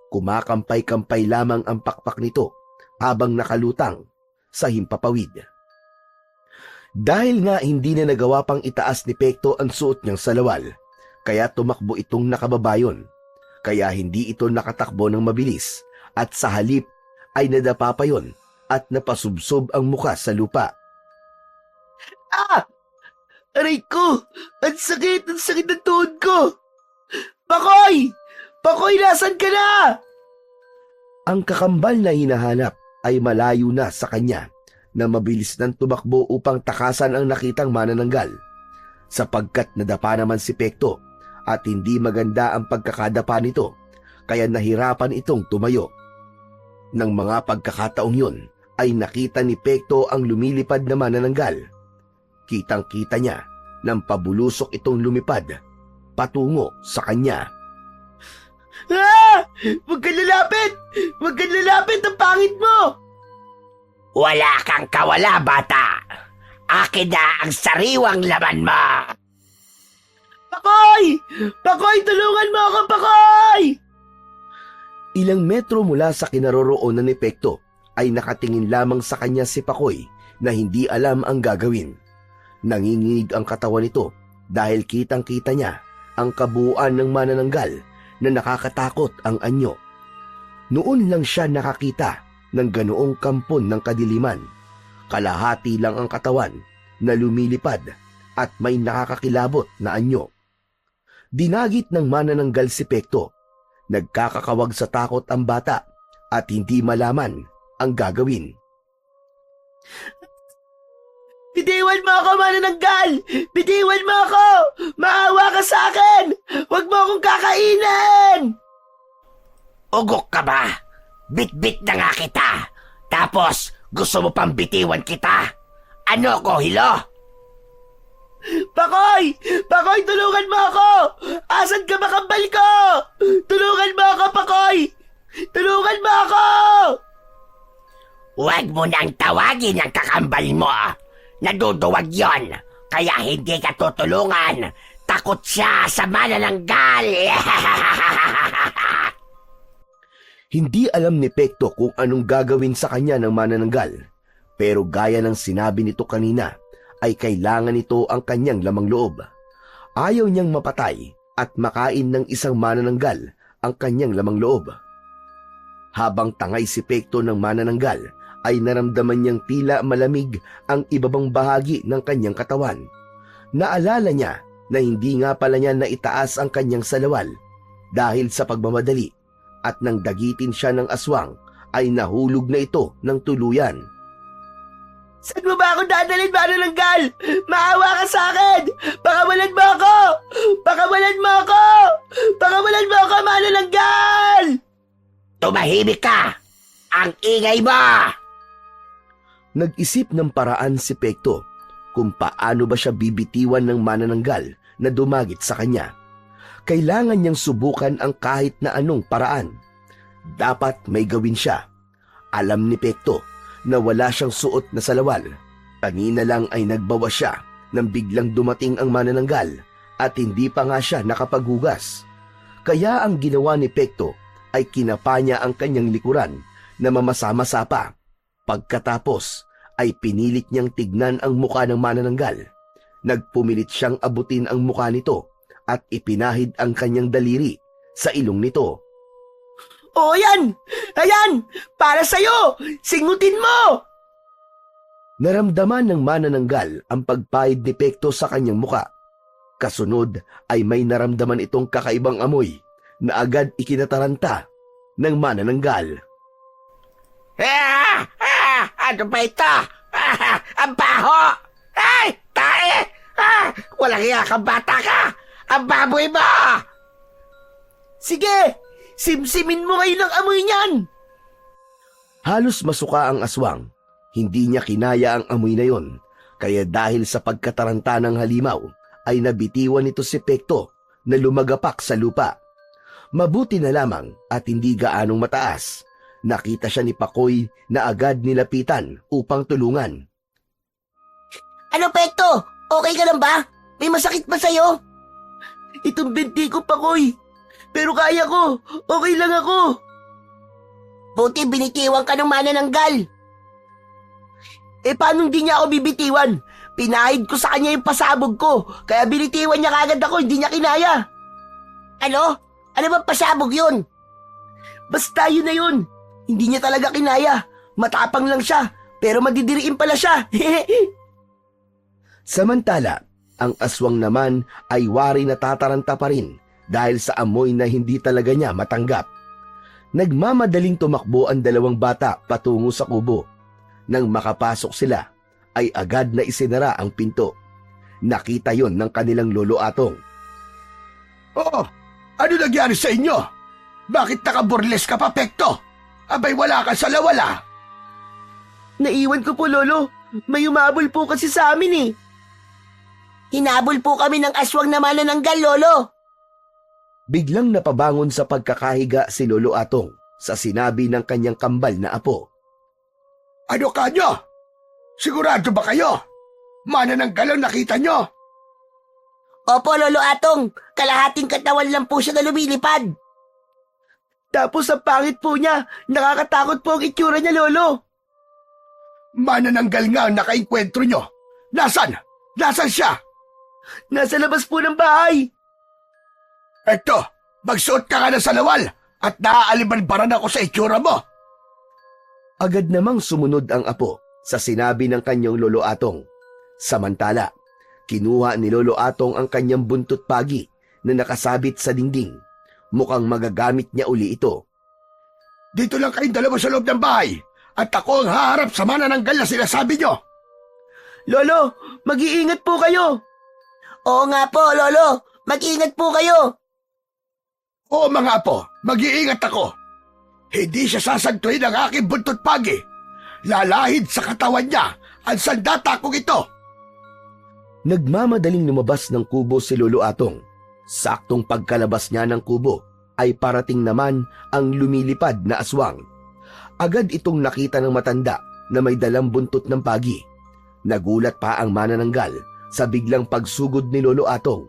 Kumakampay-kampay lamang ang pakpak nito habang nakalutang sa himpapawid. Dahil nga hindi na nagawa pang itaas ni Pekto ang suot niyang salawal, kaya tumakbo itong nakababayon. Kaya hindi ito nakatakbo ng mabilis at sa halip ay nadapa pa yon at napasubsob ang muka sa lupa. Ah! Aray ko! Ang sakit ng tuhod ko! Pakoy! Pakoy, nasan ka na? Ang kakambal na hinahanap ay malayo na sa kanya na mabilis nang tumakbo upang takasan ang nakitang manananggal. Sapagkat nadapa naman si Pekto at hindi maganda ang pagkakadapa nito, kaya nahirapan itong tumayo. Nang mga pagkakataong yun ay nakita ni Pekto ang lumilipad na manananggal. Kitang-kita niya nang pabulusok itong lumipad patungo sa kanya. Ah! Huwag kang lalapit! Huwag kang lalapit! Ang pangit mo! Wala kang kawala, bata. Akin na ang sariwang laman mo. Pakoy! Pakoy, tulungan mo ako, Pakoy! Ilang metro mula sa kinaroroonan ni Pekto ay nakatingin lamang sa kanya si Pakoy na hindi alam ang gagawin. Nanginginig ang katawan nito dahil kitang-kita niya ang kabuuan ng manananggal na nakakatakot ang anyo. Noon lang siya nakakita ng ganoong kampon ng kadiliman. Kalahati lang ang katawan na lumilipad at may nakakakilabot na anyo. Dinagit ng manananggal si Pekto. Nagkakakawag sa takot ang bata at hindi malaman ang gagawin. Bitiwan mo ako, manananggal! Bitiwan mo ako! Maawa ka sa akin! Huwag mo akong kakainin! Ugok ka ba? Bit-bit na nga kita. Tapos, gusto mo pang bitiwan kita? Ano ko, hilo? Pakoy! Pakoy, tulungan mo ako! Asan ka ba, kambal ko? Tulungan mo ako, Pakoy! Tulungan mo ako! Huwag mo nang tawagin ang kakambal mo. Naduduwag yon, kaya hindi ka tutulungan. Takot siya sa manananggal. Hindi alam ni Pekto kung anong gagawin sa kanya ng manananggal. Pero gaya ng sinabi nito kanina, ay kailangan nito ang kanyang lamang loob. Ayaw niyang mapatay at makain ng isang manananggal ang kanyang lamang loob. Habang tangay si Pekto ng manananggal, ay naramdaman niyang tila malamig ang ibabang bahagi ng kanyang katawan. Naalala niya na hindi nga pala niya naitaas ang kanyang salawal dahil sa pagmamadali, at nang dagitin siya ng aswang ay nahulog na ito ng tuluyan. Saan mo ba ako dadalhin, manananggal? Maawa ka sa akin! Pakawalan mo ako! Pakawalan mo ako! Pakawalan mo ako, manananggal! Tumahimik ka! Ang ingay mo! Nag-isip ng paraan si Pekto kung paano ba siya bibitiwan ng manananggal na dumagit sa kanya. Kailangan niyang subukan ang kahit na anong paraan. Dapat may gawin siya. Alam ni Pekto na wala siyang suot na salawal. Kanina lang ay nagbawas siya nang biglang dumating ang manananggal at hindi pa nga siya nakapaghugas. Kaya ang ginawa ni Pekto ay kinapa niya ang kanyang likuran na mamasa-masa pa. Pagkatapos ay pinilit niyang tignan ang muka ng manananggal. Nagpumilit siyang abutin ang muka nito at ipinahid ang kanyang daliri sa ilong nito. O yan! Ayan! Para sa'yo! Singutin mo! Naramdaman ng manananggal ang pagpahid ni Pekto sa kanyang muka. Kasunod ay may naramdaman itong kakaibang amoy na agad ikinataranta ng manananggal. Ano ba ito? Ang baho! Ay! Tae! Walang iya kang bata ka! Ang baboy mo! Sige! Simsimin mo ngayon ang amoy niyan! Halos masuka ang aswang. Hindi niya kinaya ang amoy na yon, kaya dahil sa pagkataranta ng halimaw, ay nabitiwan nito si Pekto na lumagapak sa lupa. Mabuti na lamang at hindi gaanong mataas. Nakita siya ni Pakoy na agad nilapitan upang tulungan. Ano, Pekto? Okay ka lang ba? May masakit ba sa'yo? Itong binti ko, Pakoy. Pero kaya ko. Okay lang ako. Buti binitiwan ka ng manananggal. Paano hindi niya ako bibitiwan? Pinahid ko sa kanya yung pasabog ko. Kaya binitiwan niya kagad ako. Hindi niya kinaya. Ano? Ano bang pasabog yun? Basta yun na yun. Hindi niya talaga kinaya. Matapang lang siya. Pero madidiriin pala siya. Samantala, ang aswang naman ay wari na tataranta pa rin dahil sa amoy na hindi talaga niya matanggap. Nagmamadaling tumakbo ang dalawang bata patungo sa kubo. Nang makapasok sila, ay agad na isinara ang pinto. Nakita yon ng kanilang lolo Atong. Oh, ano nangyari sa inyo? Bakit nakaburles ka pa, Pekto? Abay, wala ka sa lawala. Naiwan ko po, Lolo. May umabol po kasi sa amin eh. Hinabol po kami ng aswang na manananggal, Lolo. Biglang napabangon sa pagkakahiga si Lolo Atong sa sinabi ng kanyang kambal na apo. Ano ka nyo? Sigurado ba kayo? Manananggal ang nakita nyo? Opo, Lolo Atong. Kalahating katawan lang po siya na lumilipad. Tapos ang pangit po niya. Nakakatakot po ang itsura niya, Lolo. Manananggal nga ang nakainkwentro nyo. Nasaan? Nasaan siya? Nasa labas po ng bahay. Eto, magsuot ka nga na sa lawal at naaalibanbaran ako sa itsura mo. Agad namang sumunod ang apo sa sinabi ng kanyang Lolo Atong. Samantala, kinuha ni Lolo Atong ang kanyang buntot pagi na nakasabit sa dingding. Mukhang magagamit niya uli ito. Dito lang kayong dalawa sa loob ng bahay at ako ang haharap sa manananggal na sinasabi nyo. Lolo, mag-iingat po kayo. Oo nga po, Lolo. Mag-ingat po kayo. Oo mga apo, mag-iingat ako. Hindi siya sasagtuhin ng aking buntot pagi. Lalahid sa katawan niya ang sandata kong ito. Nagmamadaling lumabas ng kubo si Lolo Atong. Saktong pagkalabas niya ng kubo ay parating naman ang lumilipad na aswang. Agad itong nakita ng matanda na may dalang buntot ng pagi. Nagulat pa ang manananggal sa biglang pagsugod ni Lolo Atong.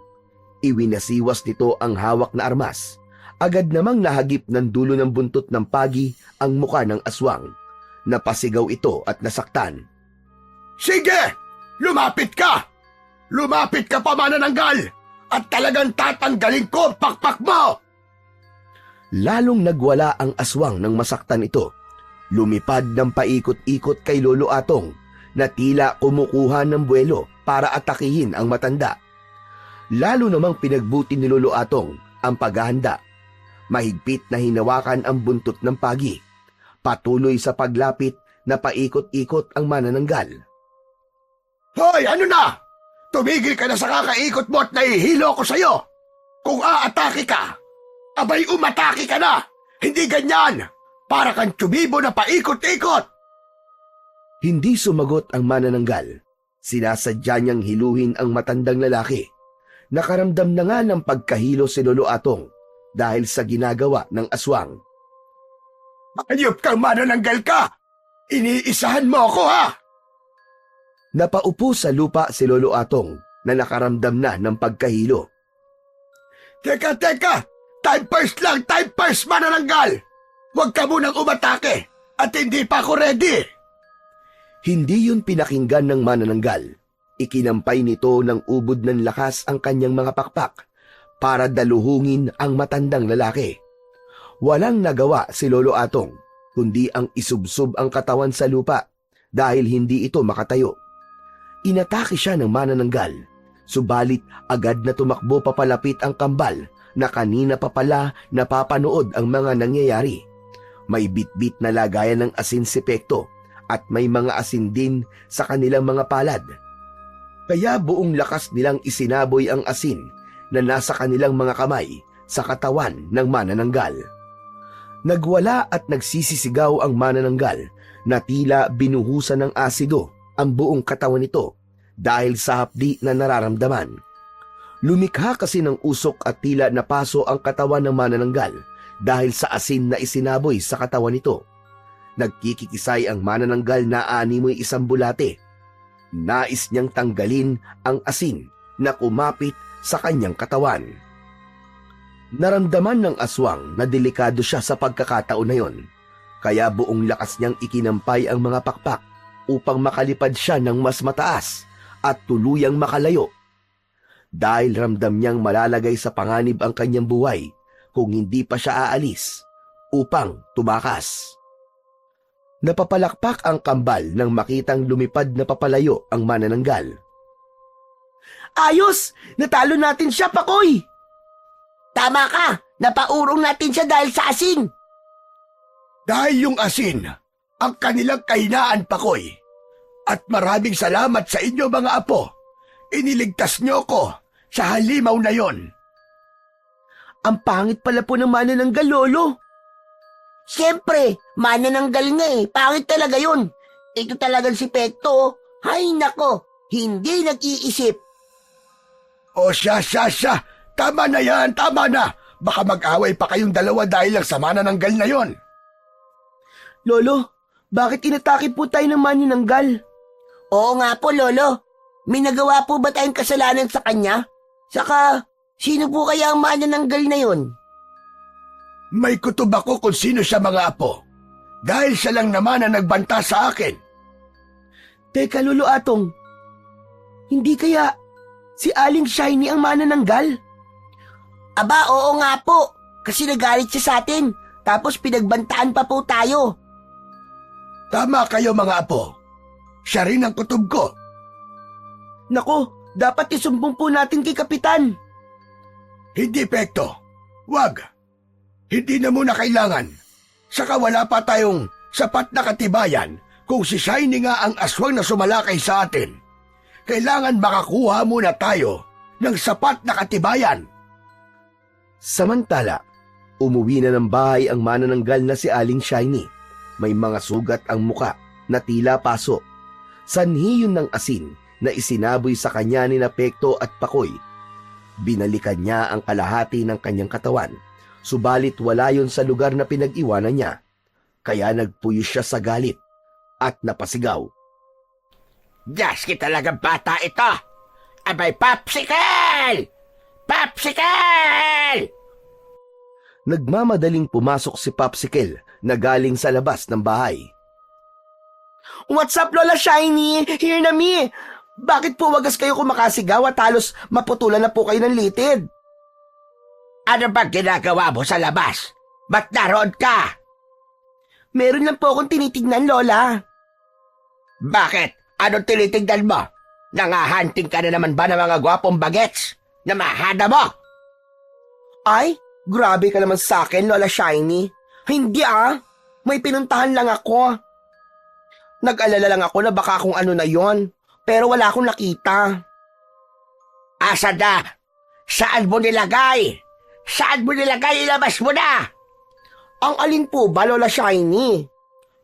Iwinasiwas nito ang hawak na armas. Agad namang nahagip ng dulo ng buntot ng pagi ang muka ng aswang. Napasigaw ito at nasaktan. Sige! Lumapit ka! Lumapit ka pa manananggal! At talagang tatanggalin ko ang pakpak mo! Lalong nagwala ang aswang nang masaktan ito. Lumipad ng paikot-ikot kay Lolo Atong na tila kumukuha ng buwelo para atakihin ang matanda. Lalo namang pinagbuti ni Lolo Atong ang paghahanda. Mahigpit na hinawakan ang buntot ng pagi. Patuloy sa paglapit na paikot-ikot ang manananggal. Hoy, ano na? Tumigil ka na sa kakaikot mo at nahihilo ko sa'yo. Kung aatake ka, abay umatake ka na. Hindi ganyan. Para kang tumibo na paikot-ikot! Hindi sumagot ang manananggal. Sinasadya niyang hiluhin ang matandang lalaki. Nakaramdam na nga ng pagkahilo si Lolo Atong dahil sa ginagawa ng aswang. Ayop kang manananggal ka! Iniisahan mo ako, ha? Napaupo sa lupa si Lolo Atong na nakaramdam na ng pagkahilo. Teka! Time first lang! Time first, manananggal! Huwag ka munang umatake at hindi pa ako ready! Hindi yun pinakinggan ng manananggal. Ikinampay nito ng ubod ng lakas ang kanyang mga pakpak para daluhungin ang matandang lalaki. Walang nagawa si Lolo Atong kundi ang isubsob ang katawan sa lupa dahil hindi ito makatayo. Inatake siya ng manananggal, subalit agad na tumakbo papalapit ang kambal na kanina pa pala napapanood ang mga nangyayari. May bitbit na lagayan ng asin si Pekto at may mga asin din sa kanilang mga palad. Kaya buong lakas nilang isinaboy ang asin na nasa kanilang mga kamay sa katawan ng manananggal. Nagwala at nagsisisigaw ang manananggal na tila binuhusan ng asido ang buong katawan nito dahil sa hapdi na nararamdaman. Lumikha kasi ng usok at tila napaso ang katawan ng manananggal dahil sa asin na isinaboy sa katawan nito. Nagkikikisay ang manananggal na animoy isang bulate. Nais niyang tanggalin ang asin na kumapit sa kanyang katawan. Naramdaman ng aswang na delikado siya sa pagkakataon na yon, kaya buong lakas niyang ikinampay ang mga pakpak upang makalipad siya ng mas mataas at tuluyang makalayo. Dahil ramdam niyang malalagay sa panganib ang kanyang buhay kung hindi pa siya aalis upang tumakas. Napapalakpak ang kambal nang makitang lumipad na papalayo ang manananggal. Ayos! Natalo natin siya, Pakoy! Tama ka! Napaurong natin siya dahil sa asin! Dahil yung asin, ang kanilang kahinaan, Pakoy. At maraming salamat sa inyo, mga apo. Iniligtas niyo ko sa halimaw na yon. Ang pangit pala po ng manananggal, Lolo. Siyempre, manananggal nga eh. Pangit talaga yun. Ito talagang si Pekto. Hay nako, hindi nag-iisip. O siya. Tama na yan, tama na. Baka mag-away pa kayong dalawa dahil lang sa manananggal na yon. Lolo, bakit inatake po tayo ng manananggal? Oo nga po, Lolo. May nagawa po ba tayong kasalanan sa kanya? Saka, sino po kaya ang manananggal na yon? May kutob ako kung sino siya, mga apo. Dahil siya lang naman ang nagbanta sa akin. Teka, Lolo Atong. Hindi kaya si Aling Shiny ang manananggal? Aba, oo nga po. Kasi nagalit siya sa atin. Tapos pinagbantaan pa po tayo. Tama kayo, mga apo. Siya rin ang kutob ko. Nako, dapat isumbong po natin kay Kapitan. Hindi, Pekto. Wag. Hindi na muna kailangan. Saka wala pa tayong sapat na katibayan kung si Shiny nga ang aswang na sumalakay sa atin. Kailangan makakuha muna tayo ng sapat na katibayan. Samantala, umuwi na ng bahay ang manananggal na si Aling Shiny. May mga sugat ang muka na tila paso. Sanhi yun ng asin na isinaboy sa kanya ni Pekto at Pakoy. Binalikan niya ang kalahati ng kanyang katawan, subalit wala yun sa lugar na pinag-iwanan niya. Kaya nagpuyos siya sa galit at napasigaw. Yaski talagang bata ito! Abay, Popsicle! Popsicle! Nagmamadaling pumasok si Popsicle na galing sa labas ng bahay. What's up, Lola Shiny? Here na me! Bakit po wagas kayo kumakasigaw at halos maputulan na po kayo ng litid? Ano ba ginagawa mo sa labas? Ba't naroon ka? Meron lang po akong tinitignan, Lola. Bakit? Anong tinitignan mo? Nangahanting ka na naman ba ng mga gwapong bagets? Na mahada mo? Ay, grabe ka naman sa akin, Lola Shiny. Hindi may pinuntahan lang ako. Nag-alala lang ako na baka kung ano na yon, pero wala akong nakita. Asa na? Saan mo nilagay? Saan mo nilagay? Ilabas mo na! Ang alin po ba, Lola Shiny?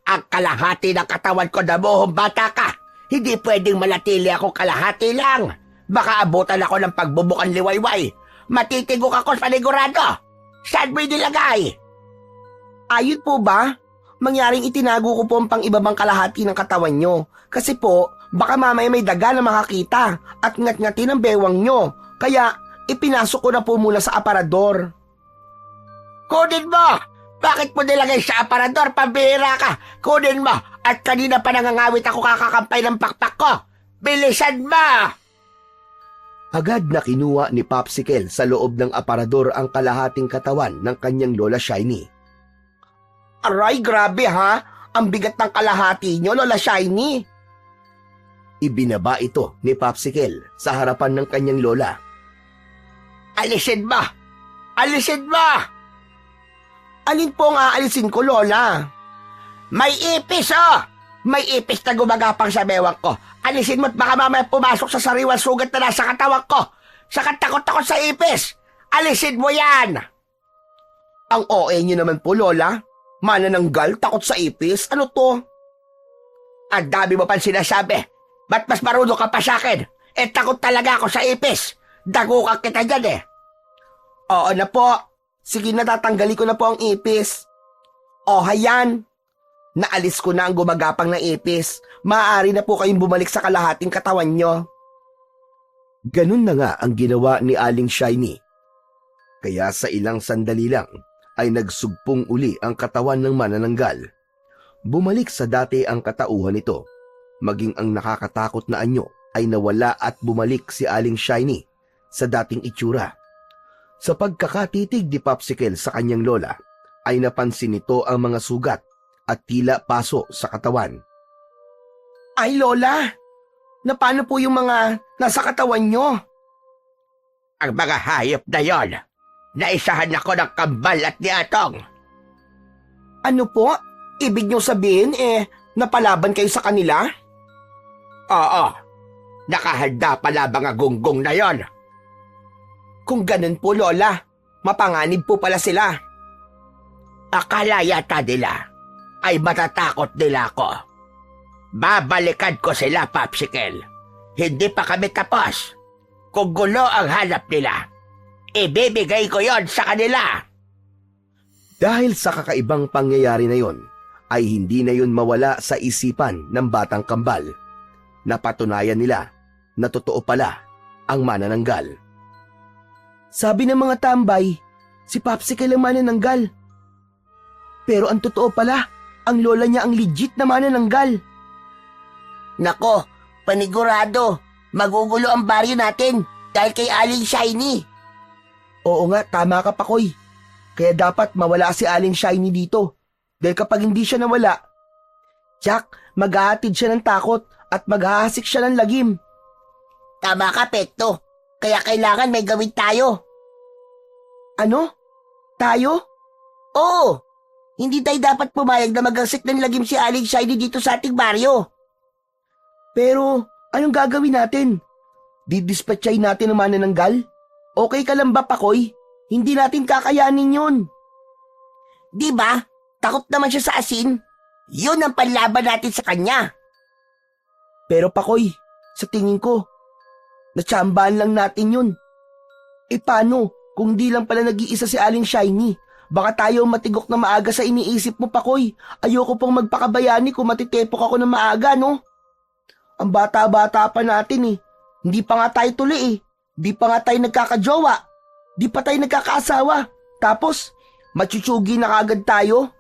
Ang kalahati ng katawan ko na buhong bata ka. Hindi pwedeng manatili ako kalahati lang. Baka abutan ako ng pagbubukan liwayway. Matitigok ako sa panigurado. Saan mo nilagay? Ayun po ba? Mangyaring itinago ko po ang pang-ibabang kalahati ng katawan nyo. Kasi po, baka mamaya may daga na makakita at ngat-ngatin ang bewang nyo. Kaya, ipinasok ko na po muna sa aparador. Kunin mo! Bakit mo nilagay sa aparador? Pambihira ka! Kunin mo! At kanina pa nangangawit ako kakakampay ng pakpak ko! Bilisan mo! Agad na kinuha ni Popsicle sa loob ng aparador ang kalahating katawan ng kanyang Lola Shiny. Aray, grabe ha! Ang bigat ng kalahati nyo, Lola Shiny! Ibinaba ito ni Popsicle sa harapan ng kanyang lola. Alisin mo! Alisin mo! Alin po ang aalisin ko, Lola? May ipis, oh! May ipis na gumagapang sa bewang ko. Alisin mo't baka mamaya pumasok sa sariwang sugat na nasa katawan ko. Saka takot ako sa ipis. Alisin mo yan! Ang OA nyo naman po, Lola. Manananggal, takot sa ipis. Ano to? Ang dami mo pang sinasabi. Ba't mas marunong ka pa sa akin? Takot talaga ako sa ipis. Dagukan kita dyan Oo na po. Sige na, tatanggali ko na po ang ipis. O, hayan. Naalis ko na ang gumagapang na ipis. Maaari na po kayong bumalik sa kalahating katawan nyo. Ganun na nga ang ginawa ni Aling Shiny. Kaya sa ilang sandali lang ay nagsugpong uli ang katawan ng manananggal. Bumalik sa dati ang katauhan nito. Maging ang nakakatakot na anyo ay nawala at bumalik si Aling Shiny sa dating itsura. Sa pagkakatitig ni Popsicle sa kanyang lola, ay napansin nito ang mga sugat at tila paso sa katawan. Ay, Lola! Paano po yung mga nasa katawan nyo? Ang mga hayop na yon. Naisahan ako ng kambal at niatong. Ano po? Ibig nyo sabihin, napalaban kayo sa kanila? Oo. Nakahanda pala mga gunggong na yon. Kung ganun po, Lola, mapanganib po pala sila. Akala yata nila ay matatakot nila ako. Babalikan ko sila, Popsicle. Hindi pa kami tapos. Kung gulo ang hanap nila, ibibigay ko yon sa kanila. Dahil sa kakaibang pangyayari na yon, ay hindi na yon mawala sa isipan ng batang kambal. Napatunayan nila na totoo pala ang manananggal. Sabi ng mga tambay, si Popsicle ang manananggal. Pero ang totoo pala, ang lola niya ang legit na manananggal. Nako, panigurado. Magugulo ang baryo natin dahil kay Aling Shiny. Oo nga, tama ka, Pakoy. Kaya dapat mawala si Aling Shiny dito. Dahil kapag hindi siya nawala, Jack, maghahatid siya ng takot at maghahasik siya ng lagim. Tama ka, Pekto. Kaya kailangan may gawin tayo. Ano? Tayo? Oo. Hindi tayo dapat pumayag na maghasik ng lagim si Aling Shiny dito sa ating baryo. Pero, anong gagawin natin? Didispatchay natin ang manananggal? Okay ka lang ba, Pakoy? Hindi natin kakayanin yun. Di ba? Takot naman siya sa asin. Yun ang panlaban natin sa kanya. Pero Pakoy, sa tingin ko, natsambahan lang natin yun. Paano kung di lang pala nag-iisa si Aling Shiny? Baka tayo matigok na maaga sa iniisip mo, Pakoy. Ayoko pong magpakabayani kung matitepok ako ng maaga, no? Ang bata-bata pa natin Hindi pa nga tayo tuli Di pa nga tayo nagkakajowa. Di pa tayo nagkakaasawa. Tapos, matsuchugi na kagad tayo.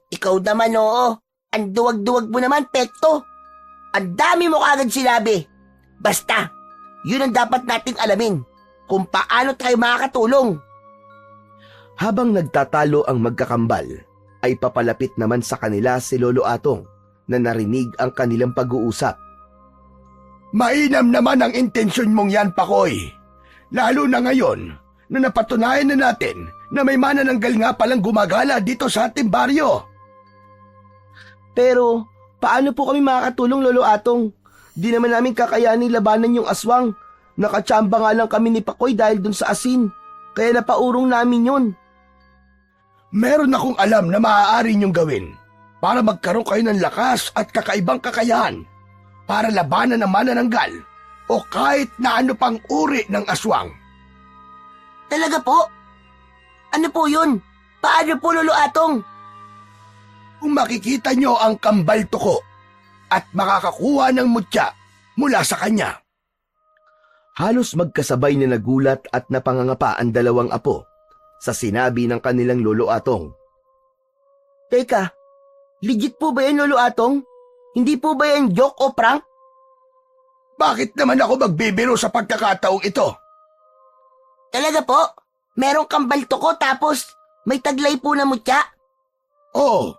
Ikaw naman, oo. Ang duwag-duwag mo naman, Pekto. Ang dami mo kagad sinabi. Basta, yun ang dapat nating alamin. Kung paano tayo makakatulong. Habang nagtatalo ang magkakambal, ay papalapit naman sa kanila si Lolo Atong na narinig ang kanilang pag-uusap. Mainam naman ang intensyon mong yan, Pakoy. Lalo na ngayon na napatunayan na natin na may manananggal nga palang gumagala dito sa ating baryo. Pero, paano po kami makakatulong, Lolo Atong? Di naman namin kakayanin labanan yung aswang. Nakatsamba nga lang kami ni Pakoy dahil dun sa asin. Kaya napaurong namin yun. Meron akong alam na maaari niyong gawin para magkaroon kayo ng lakas at kakaibang kakayahan para labanan ang manananggal o kahit na ano pang uri ng aswang. Talaga po? Ano po yun? Paano po, Lolo Atong? Kung makikita niyo ang kambal tuko at makakakuha ng mutya mula sa kanya. Halos magkasabay na nagulat at napangangapa ang dalawang apo sa sinabi ng kanilang Lolo Atong. Teka, legit po ba yan, Lolo Atong? Hindi po ba yan joke o prank? Bakit naman ako magbibiro sa pagkakataong ito? Talaga po? Merong kambal tuko tapos may taglay po na mutya? Oo,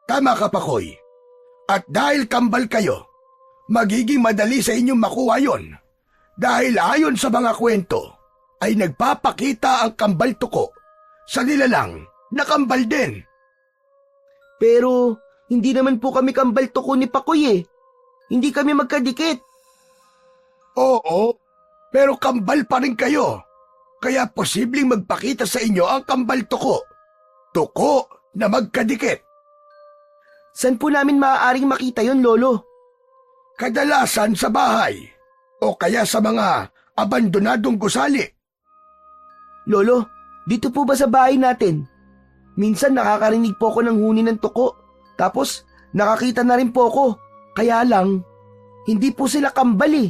tama ka, Pakoy. At dahil kambal kayo, magiging madali sa inyong makuha yon. Dahil ayon sa mga kwento, ay nagpapakita ang kambal tuko sa nilalang na kambal din. Pero hindi naman po kami kambal tuko ni Pakoy eh. Hindi kami magkadikit. Oo, pero kambal pa rin kayo. Kaya posibleng magpakita sa inyo ang kambal tuko. Tuko na magkadikit. Saan po namin maaaring makita yon, Lolo? Kadalasan sa bahay o kaya sa mga abandonadong gusali. Lolo, dito po ba sa bahay natin? Minsan nakakarinig po ako ng huni ng tuko. Tapos nakakita na rin po ako. Kaya lang, hindi po sila kambal eh.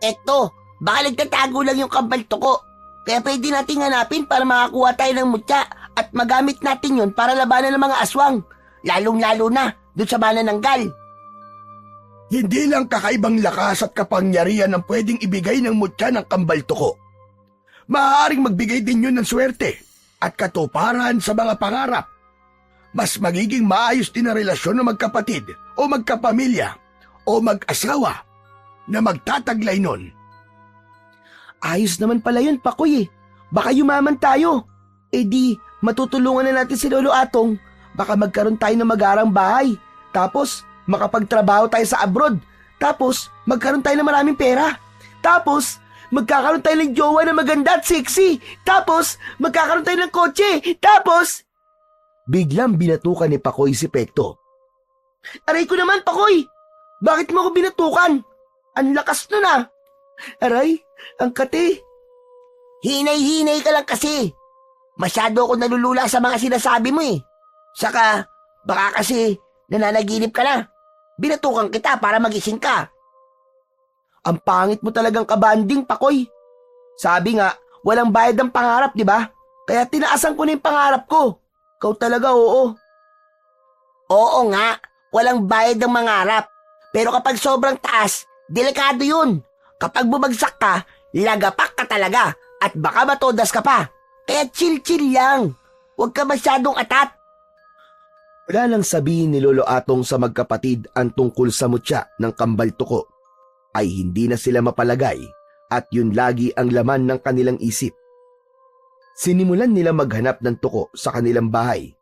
Eto, baka nagtatago lang yung kambal tuko. Kaya pwede nating hanapin para makakuha tayo ng mutya at magamit natin yun para labanan ng mga aswang. Lalong-lalo na doon sa manananggal. Hindi lang kakaibang lakas at kapangyarihan ang pwedeng ibigay ng mutya ng kambal tuko. Maaaring magbigay din yun ng swerte at katuparan sa mga pangarap. Mas magiging maayos din ang relasyon ng magkapatid o magkapamilya o mag-asawa na magtataglay nun. Ayos naman pala yun, Pakoy eh. Baka yumaman tayo. Eh di, matutulungan na natin si Lolo Atong. Baka magkaroon tayo ng magarang bahay. Tapos, makapagtrabaho tayo sa abroad. Tapos, magkaroon tayo ng maraming pera. Tapos, magkakaroon tayo ng jowa na maganda at sexy. Tapos, magkakaroon tayo ng kotse. Tapos... Biglang binatukan ni Pakoy si Pekto. Aray ko naman, Pakoy! Bakit mo ako binatukan? Ang lakas nun ah! Aray, ang kati. Hinay-hinay ka lang kasi. Masyado ako nalulula sa mga sinasabi mo eh. Saka, baka kasi nananaginip ka na. Binatukan kita para magising ka. Ang pangit mo talagang kabanding, Pakoy. Sabi nga, walang bayad ang pangarap, di ba? Kaya tinaasan ko na yung pangarap ko. Ikaw talaga, oo. Oo nga, walang bayad ng mangarap. Pero kapag sobrang taas, delikado yun. Kapag bumagsak ka, lagapak ka talaga at baka matodas ka pa. Kaya chill-chill lang. Huwag ka masyadong atat. Wala nang sabihin ni Lolo Atong sa magkapatid ang tungkol sa mutya ng kambal tuko. Ay hindi na sila mapalagay at yun lagi ang laman ng kanilang isip. Sinimulan nila maghanap ng tuko sa kanilang bahay.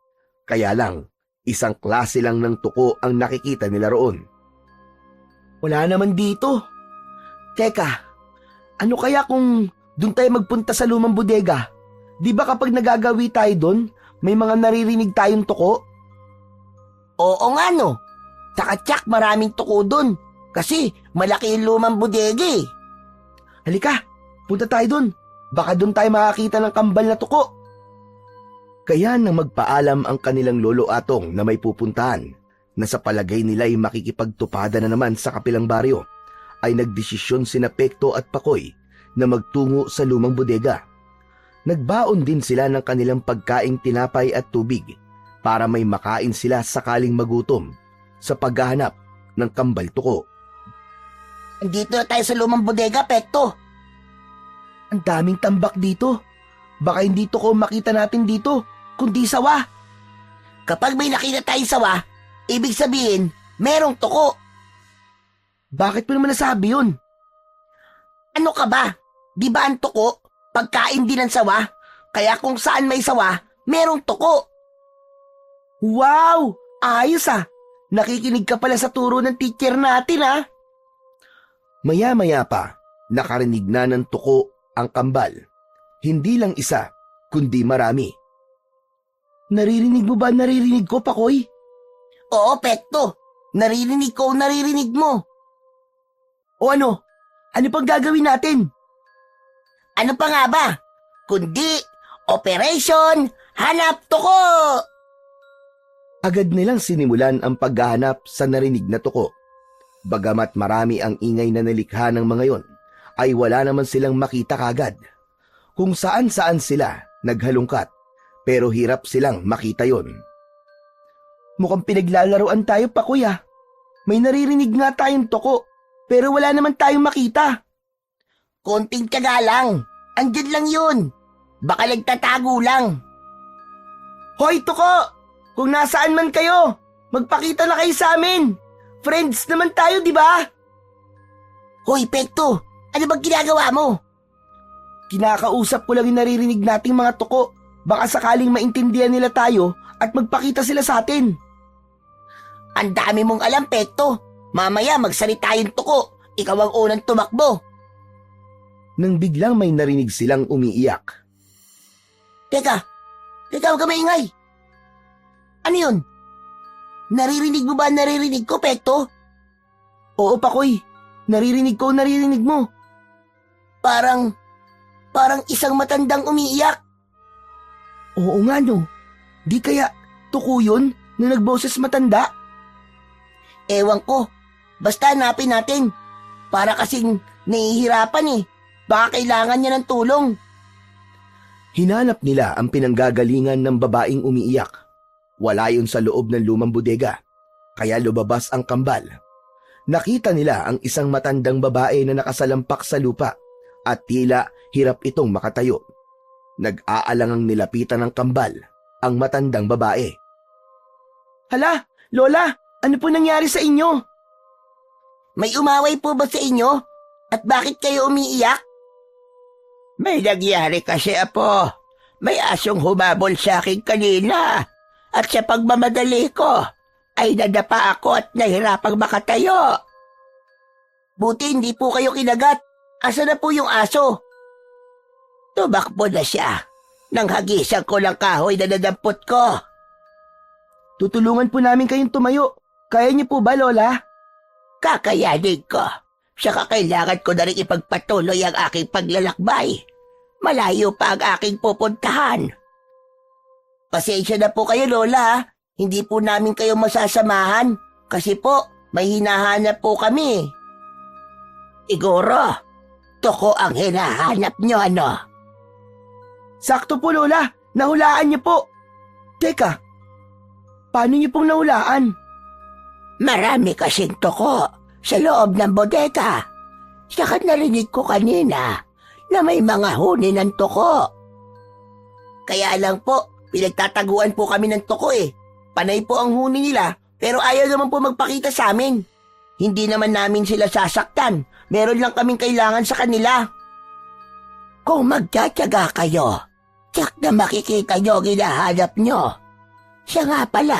Kaya lang, isang klase lang ng tuko ang nakikita nila roon. Wala naman dito. Teka, ano kaya kung doon tayo magpunta sa lumang bodega? Di ba kapag nagagawi tayo doon, may mga naririnig tayong tuko? Oo nga no. Saka tsak maraming tuko doon. Kasi malaki yung lumang bodega eh. Halika, punta tayo doon. Baka doon tayo makakita ng kambal na tuko. Kaya nang magpaalam ang kanilang Lolo Atong na may pupuntahan, na sa palagay nila ay makikipagtupada na naman sa kapilang baryo, ay nagdesisyon sina Pekto at Pakoy na magtungo sa lumang bodega. Nagbaon din sila ng kanilang pagkaing tinapay at tubig para may makain sila sakaling magutom sa paghahanap ng kambal tuko. Andito na tayo sa lumang bodega, Pekto. Ang daming tambak dito. Baka hindi tuko makita natin dito, kundi sawa. Kapag may nakita tayong sawa, ibig sabihin, merong tuko. Bakit mo naman nasabi yun? Ano ka ba? Di ba ang tuko, pagkain din ng sawa? Kaya kung saan may sawa, merong tuko. Wow! Ayos ah! Nakikinig ka pala sa turo ng teacher natin ah! Maya-maya pa, nakarinig na ng tuko ang kambal. Hindi lang isa, kundi marami. Naririnig mo ba ang naririnig ko, Pakoy? Oo, Pekto. Naririnig ko ang naririnig mo. O ano? Ano pang gagawin natin? Ano pa nga ba? Kundi, Operation Hanap Tuko! Agad nilang sinimulan ang paghahanap sa narinig na tuko. Bagamat marami ang ingay na nalikha ng mga yon, ay wala naman silang makita kagad. Kung saan-saan sila naghalungkat, pero hirap silang makita yon. Mukhang pinaglalaroan tayo, Pakoy ah. May naririnig nga tayong tuko, pero wala naman tayong makita. Konting tiyaga lang. Andyan lang yun. Baka nagtatago lang. Hoy, tuko! Kung nasaan man kayo, magpakita na kayo sa amin. Friends naman tayo, di ba? Hoy, Pekto. Ano bang ginagawa mo? Kinakausap ko lang yung naririnig nating mga tuko. Baka sakaling maintindihan nila tayo at magpakita sila sa atin. Ang dami mong alam, Pekto. Mamaya magsalita yung tuko. Ikaw ang unang tumakbo. Nang biglang may narinig silang umiiyak. Teka, huwag ka maingay. Ano yun? Naririnig mo ba ang naririnig ko, Pekto? Oo, Pakoy. Naririnig ko ang naririnig mo. Parang isang matandang umiiyak. Oo nga no. Di kaya tuko yun na nagboses matanda? Ewan ko. Basta hanapin natin. Para kasing nahihirapan eh. Baka kailangan niya ng tulong. Hinanap nila ang pinanggagalingan ng babaeng umiiyak. Wala yun sa loob ng lumang bodega, kaya lumabas ang kambal. Nakita nila ang isang matandang babae na nakasalampak sa lupa at tila hirap itong makatayo. Nag-aalangang nilapitan ng kambal ang matandang babae. Hala, Lola, ano po nangyari sa inyo? May umaway po ba sa inyo? At bakit kayo umiiyak? May nangyari kasi, Apo. May asong humabol sa akin kanina. At sa pagmamadali ko, ay nadapa ako at nahirapang makatayo. Buti hindi po kayo kinagat. Asa na po yung aso? Tumakbo na siya. Nang hagisan ko ng kahoy na nadampot ko. Tutulungan po namin kayong tumayo. Kaya niyo po ba, Lola? Kakayanin ko. Saka kailangan ko na rin ipagpatuloy ang aking paglalakbay. Malayo pa ang aking pupuntahan. Pasensya na po kayo, Lola. Hindi po namin kayo masasamahan. Kasi po, may hinahanap po kami. Siguro, tuko ang hinahanap nyo, ano? Sakto po, Lola. Nahulaan niyo po. Teka, paano niyo pong nahulaan? Marami kasing tuko sa loob ng bodega. Saka narinig ko kanina na may mga huni ng tuko. Kaya lang po, pinagtataguan po kami ng tuko eh. Panay po ang huni nila, pero ayaw naman po magpakita sa amin. Hindi naman namin sila sasaktan. Meron lang kaming kailangan sa kanila. Kung magtataga kayo, tiyak na makikita nyo ginahanap nyo. Siya nga pala,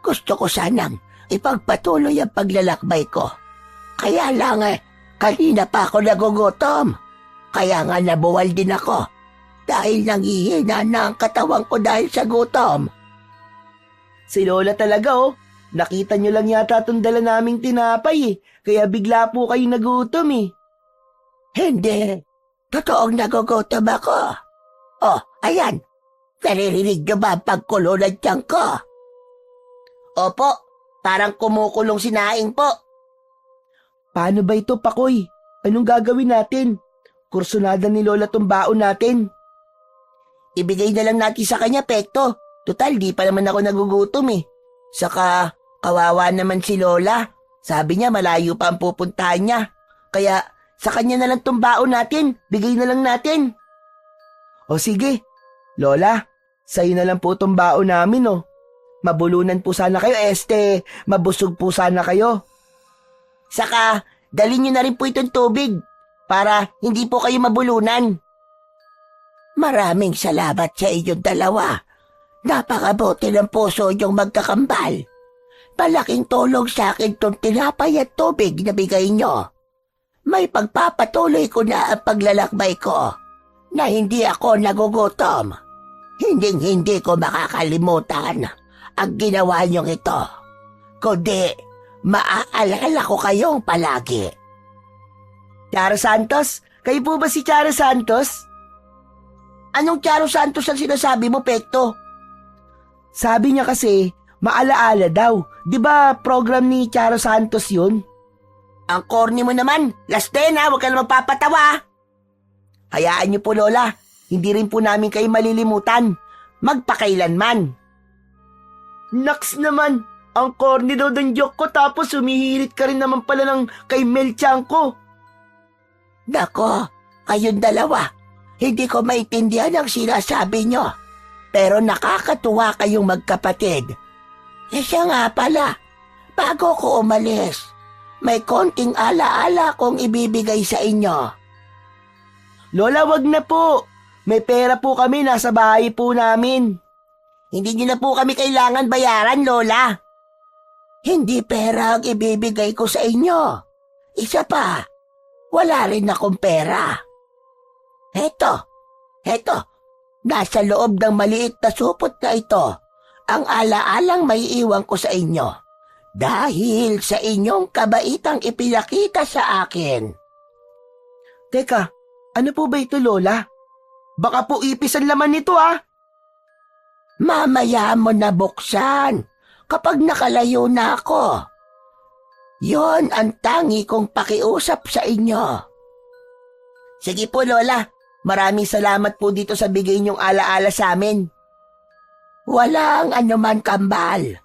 gusto ko sanang ipagpatuloy ang paglalakbay ko. Kaya lang kanina pa ako nagugutom. Kaya nga nabuwal din ako. Dahil nanghihina na ang katawang ko dahil sa gutom. Si Lola talaga oh. Nakita niyo lang yata itong dala naming tinapay eh. Kaya bigla po kayo nagutom eh. Hindi. Totoong nagugutom ako. Oh, ayan. Naririnig niyo ba ang pagkulo ng tiyan ko? Opo, parang kumukulong sinaing po. Paano ba ito, Pakoy? Anong gagawin natin? Kursunada ni Lola tong baon natin. Ibigay na lang natin sa kanya, Pekto. Total, di pa naman ako nagugutom eh. Saka, kawawa naman si Lola. Sabi niya malayo pa ang pupuntahan niya. Kaya, sa kanya na lang tong baon natin. Bigay na lang natin. O sige, Lola, sa'yo na lang po tong baon namin oh. Mabulunan po sana kayo, mabusog po sana kayo. Saka, dalhin niyo na rin po itong tubig para hindi po kayo mabulunan. Maraming salamat sa inyong dalawa. Napakabuti ng puso niyong magkakambal. Malaking tulong sa akin itong tinapay at tubig na bigay niyo. May pagpapatuloy ko na ang paglalakbay ko na hindi ako nagugutom. Hindi ko makakalimutan ang ginawa niyong ito. Kundi, maaalala ko kayong palagi. Charo Santos? Kayo po ba si Charo Santos? Anong Charo Santos ang sinasabi mo, Pekto? Sabi niya kasi, maalaala daw. Di ba program ni Charo Santos yun? Ang corny mo naman. Lasten ha, huwag ka na magpapatawa. Hayaan niyo po, Lola. Hindi rin po namin kayo malilimutan. Magpakailanman. Naks naman, ang corny daw ng joke ko tapos humihirit ka rin naman pala ng kay Mel Tiangco. Nako, kayong dalawa. Hindi ko maintindihan ang sinasabi nyo. Pero nakakatuwa kayong magkapatid. Siya nga pala, bago ko umalis, may konting alaala kong ibibigay sa inyo. Lola, wag na po. May pera po kami, nasa bahay po namin. Hindi nyo na po kami kailangan bayaran, Lola. Hindi pera ang ibibigay ko sa inyo. Isa pa, wala rin akong pera. Heto, nasa loob ng maliit na supot na ito, ang alaalang may iwan ko sa inyo. Dahil sa inyong kabaitang ipinakita sa akin. Teka, ano po ba ito, Lola? Baka po ipis ang laman nito, ah. Mamaya mo na buksan kapag nakalayo na ako. Yon ang tangi kong pakiusap sa inyo. Sige po, Lola. Maraming salamat po dito sa bigay niyong alaala sa amin. Walang anuman, Kambal.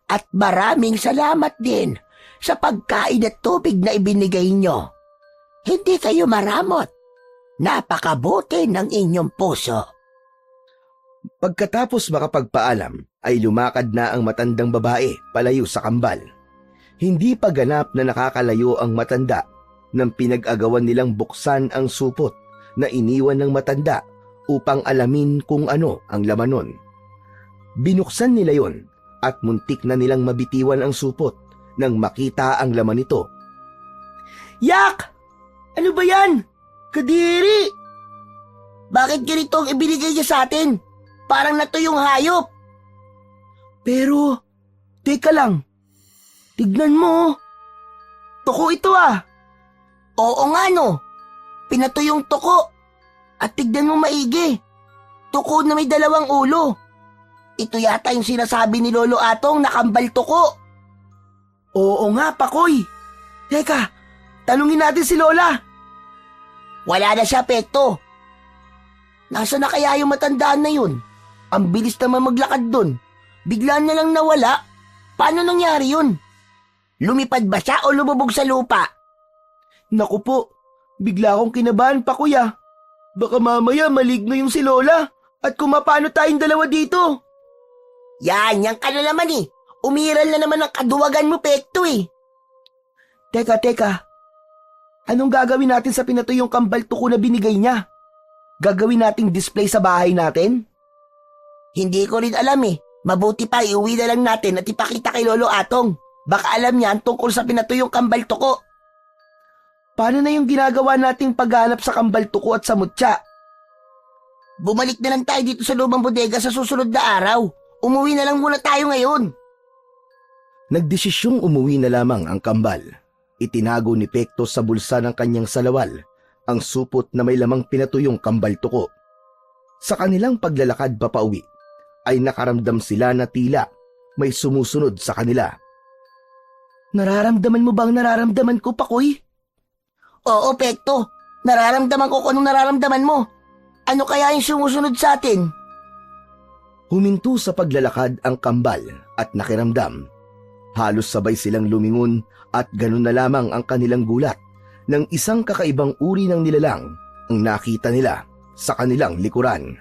At maraming salamat din sa pagkain at tubig na ibinigay nyo. Hindi kayo maramot. Napakabuti ng inyong puso. Pagkatapos makapagpaalam ay lumakad na ang matandang babae palayo sa kambal. Hindi pa ganap na nakakalayo ang matanda nang pinag-agawan nilang buksan ang supot na iniwan ng matanda upang alamin kung ano ang laman nun. Binuksan nila yon at muntik na nilang mabitiwan ang supot nang makita ang laman nito. Yak! Ano ba yan? Kadiri! Bakit ganito ang ibinigay niya sa atin? Parang nato yung hayop. Pero, teka lang. Tignan mo. Tuko ito, ah. Oo nga no. Pinato yung tuko. At tignan mo maigi. Tuko na may 2 ulo. Ito yata yung sinasabi ni Lolo Atong na kambal tuko. Oo nga, Pakoy. Teka, tanungin natin si Lola. Wala na siya, Pekto. Nasaan na kaya yung matandaan na yun? Ang bilis naman maglakad dun. Bigla na lang nawala. Paano nangyari yun? Lumipad ba siya o lumubog sa lupa? Naku po, bigla akong kinabahan, Pakoy, ah. Baka mamaya maligno yung si Lola at kumapano tayong dalawa dito. Yan ka na naman eh. Umiral na naman ang kaduwagan mo, Pekto eh. Teka. Anong gagawin natin sa pinatuyong kambal tuko na binigay niya? Gagawin nating display sa bahay natin? Hindi ko rin alam eh. Mabuti pa iuwi na lang natin at ipakita kay Lolo Atong. Baka alam niya ang tungkol sa pinatuyong kambal tuko. Paano na yung ginagawa nating paghanap sa kambal tuko at sa mutya? Bumalik na lang tayo dito sa lumang bodega sa susunod na araw. Umuwi na lang muna tayo ngayon. Nagdesisyong umuwi na lamang ang kambal. Itinago ni Pekto sa bulsa ng kanyang salawal ang supot na may lamang pinatuyong kambal tuko. Sa kanilang paglalakad papauwi, ay nakaramdam sila na tila may sumusunod sa kanila. Nararamdaman mo ba ang nararamdaman ko, Pakoy? Oo, Pekto. Nararamdaman ko kung anong nararamdaman mo. Ano kaya yung sumusunod sa atin? Huminto sa paglalakad ang kambal at nakiramdam. Halos sabay silang lumingon at ganun na lamang ang kanilang gulat nang isang kakaibang uri ng nilalang ang nakita nila sa kanilang likuran.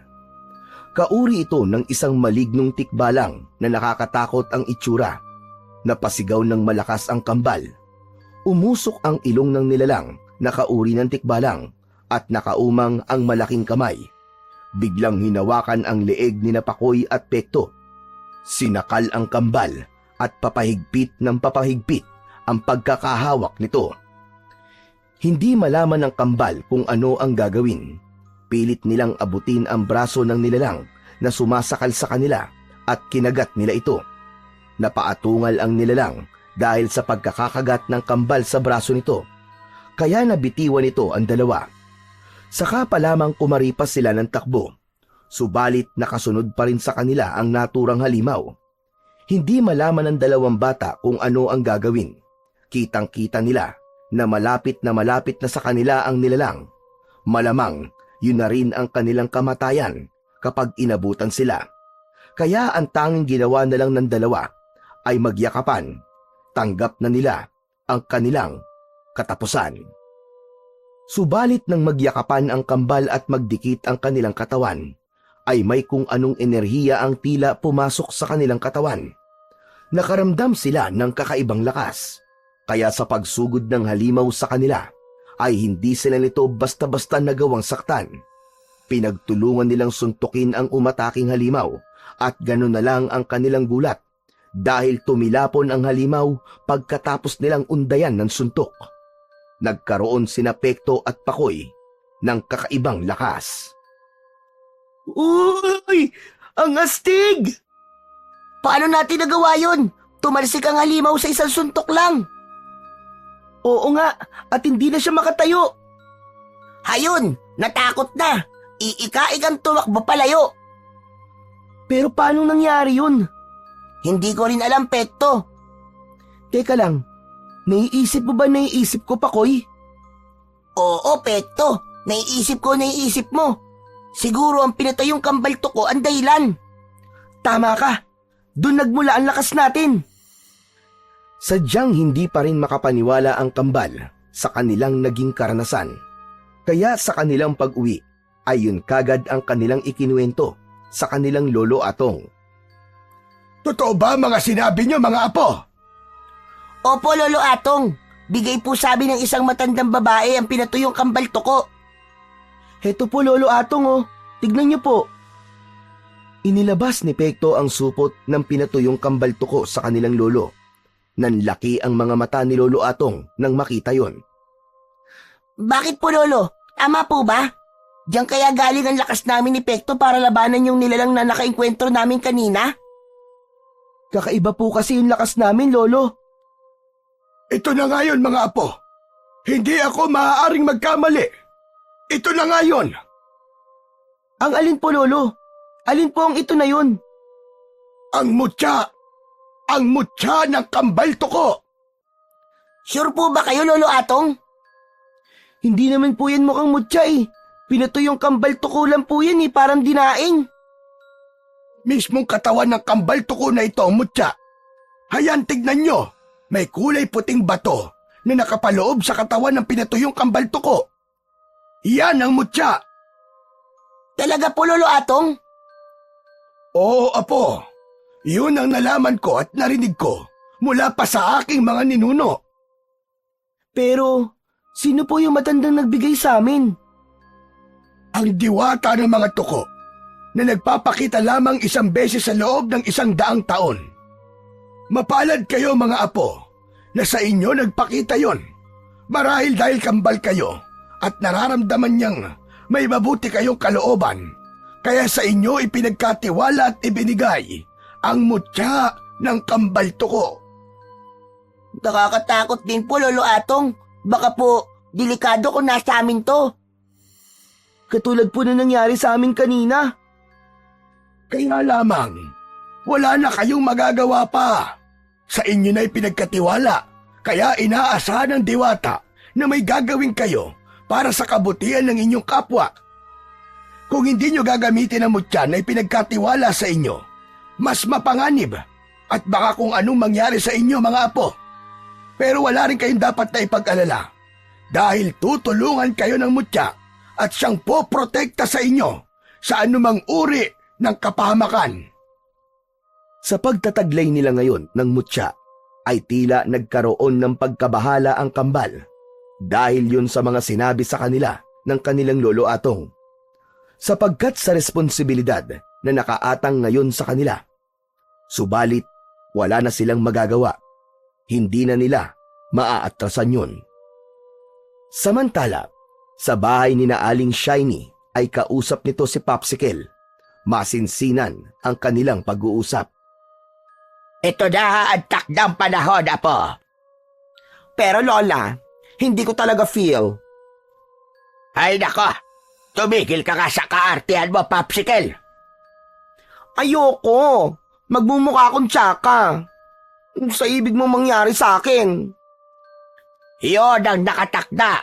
Kauri ito ng isang malignong tikbalang na nakakatakot ang itsura. Napasigaw ng malakas ang kambal. Umusok ang ilong ng nilalang na kauri ng tikbalang at nakaumang ang malaking kamay. Biglang hinawakan ang leeg ni Pakoy at Pekto. Sinakal ang kambal at papahigpit ng papahigpit ang pagkakahawak nito. Hindi malaman ng kambal kung ano ang gagawin. Pilit nilang abutin ang braso ng nilalang na sumasakal sa kanila at kinagat nila ito. Napaatungal ang nilalang dahil sa pagkakakagat ng kambal sa braso nito, kaya nabitiwan nito ang dalawa. Saka pa lamang kumaripas sila ng takbo, subalit nakasunod pa rin sa kanila ang naturang halimaw. Hindi malaman ng dalawang bata kung ano ang gagawin. Kitang-kita nila na malapit na sa kanila ang nilalang. Malamang yun na rin ang kanilang kamatayan kapag inabutan sila. Kaya ang tanging ginawa na lang ng dalawa ay magyakapan. Tanggap na nila ang kanilang katapusan. Subalit nang magyakapan ang kambal at magdikit ang kanilang katawan, ay may kung anong enerhiya ang tila pumasok sa kanilang katawan. Nakaramdam sila ng kakaibang lakas, kaya sa pagsugod ng halimaw sa kanila, ay hindi sila nito basta-basta nagawang saktan. Pinagtulungan nilang suntukin ang umataking halimaw at gano'n na lang ang kanilang gulat dahil tumilapon ang halimaw pagkatapos nilang undayan ng suntok. Nagkaroon sina Pekto at Pakoy ng kakaibang lakas. Uy! Ang astig! Paano natin nagawa yun? Tumalsik ang halimaw sa isang suntok lang. Oo nga, at hindi na siya makatayo. Hayun, natakot na. Iika-ikang tumakbo palayo. Pero paano nangyari yun? Hindi ko rin alam, Pekto. Teka lang, naiisip ko, Pakoy? Oo, Pekto. Naiisip mo. Siguro ang pinatayong kambal tuko ang dahilan. Tama ka. Doon nagmula ang lakas natin. Sadyang hindi pa rin makapaniwala ang kambal sa kanilang naging karanasan. Kaya sa kanilang pag-uwi, ay yun kagad ang kanilang ikinuwento sa kanilang lolo Atong. Totoo ba mga sinabi niyo mga apo? Opo, Lolo Atong. Bigay po sabi ng isang matandang babae ang pinatuyong kambal tuko. Heto po, Lolo Atong, oh. Tignan niyo po. Inilabas ni Pekto ang supot ng pinatuyong kambal tuko sa kanilang lolo. Nanlaki ang mga mata ni Lolo Atong nang makita yon. Bakit po, Lolo? Tama po ba? Diyan kaya galing ang lakas namin ni Pekto para labanan yung nilalang na nakaengkwentro namin kanina? Kakaiba po kasi yung lakas namin, Lolo. Ito na nga yun mga apo. Hindi ako maaaring magkamali. Ito na nga yun. Ang alin po, Lolo? Alin po ang ito na yun? Ang mutya. Ang mutya ng kambal tuko. Sure po ba kayo, Lolo Atong? Hindi naman po yan mukhang mutya eh. Pinatuyong kambal tuko lang po yan eh, parang dinaing. Mismong katawan ng kambal tuko na ito ang mutya. Hayan, tignan nyo. May kulay puting bato na nakapaloob sa katawan ng pinatuyong kambal tuko. Yan ang mutya. Talaga po, Lolo Atong? Oo, apo. Yun ang nalaman ko at narinig ko mula pa sa aking mga ninuno. Pero, sino po yung matandang nagbigay sa amin? Ang diwata ng mga tuko na nagpapakita lamang isang beses sa loob ng 100 taon. Mapalad kayo mga apo na sa inyo nagpakita yon. Marahil dahil kambal kayo at nararamdaman niyang may mabuti kayong kalooban. Kaya sa inyo ipinagkatiwala at ibinigay ang mutya ng kambal tuko. Nakakatakot din po, Lolo Atong. Baka po, delikado kung nasa amin to. Katulad po na nangyari sa amin kanina. Kaya lamang, wala na kayong magagawa pa. Sa inyo na ipinagkatiwala, kaya inaasahan ng diwata na may gagawin kayo para sa kabutihan ng inyong kapwa. Kung hindi nyo gagamitin ang mutya na ipinagkatiwala sa inyo, mas mapanganib at baka kung anong mangyari sa inyo mga apo. Pero wala rin kayong dapat na ipag-alala dahil tutulungan kayo ng mutya at siyang poprotekta sa inyo sa anumang uri ng kapahamakan. Sa pagtataglay nila ngayon ng mutya, ay tila nagkaroon ng pagkabahala ang kambal dahil yun sa mga sinabi sa kanila ng kanilang lolo Atong. Sapagkat sa responsibilidad na nakaatang ngayon sa kanila. Subalit, wala na silang magagawa. Hindi na nila maaatrasan yun. Samantala, sa bahay ni na Aling Shiny ay kausap nito si Popsicle. Masinsinan ang kanilang pag-uusap. Ito na ang takdang panahon, Apo. Pero Lola, hindi ko talaga feel. Ay nako, tumigil ka nga sa kaartihan mo, Popsicle. Ayoko. Magmumukha akong tsaka. Ano sa ibig mong mangyari sa akin? Iyon ang nakatakda.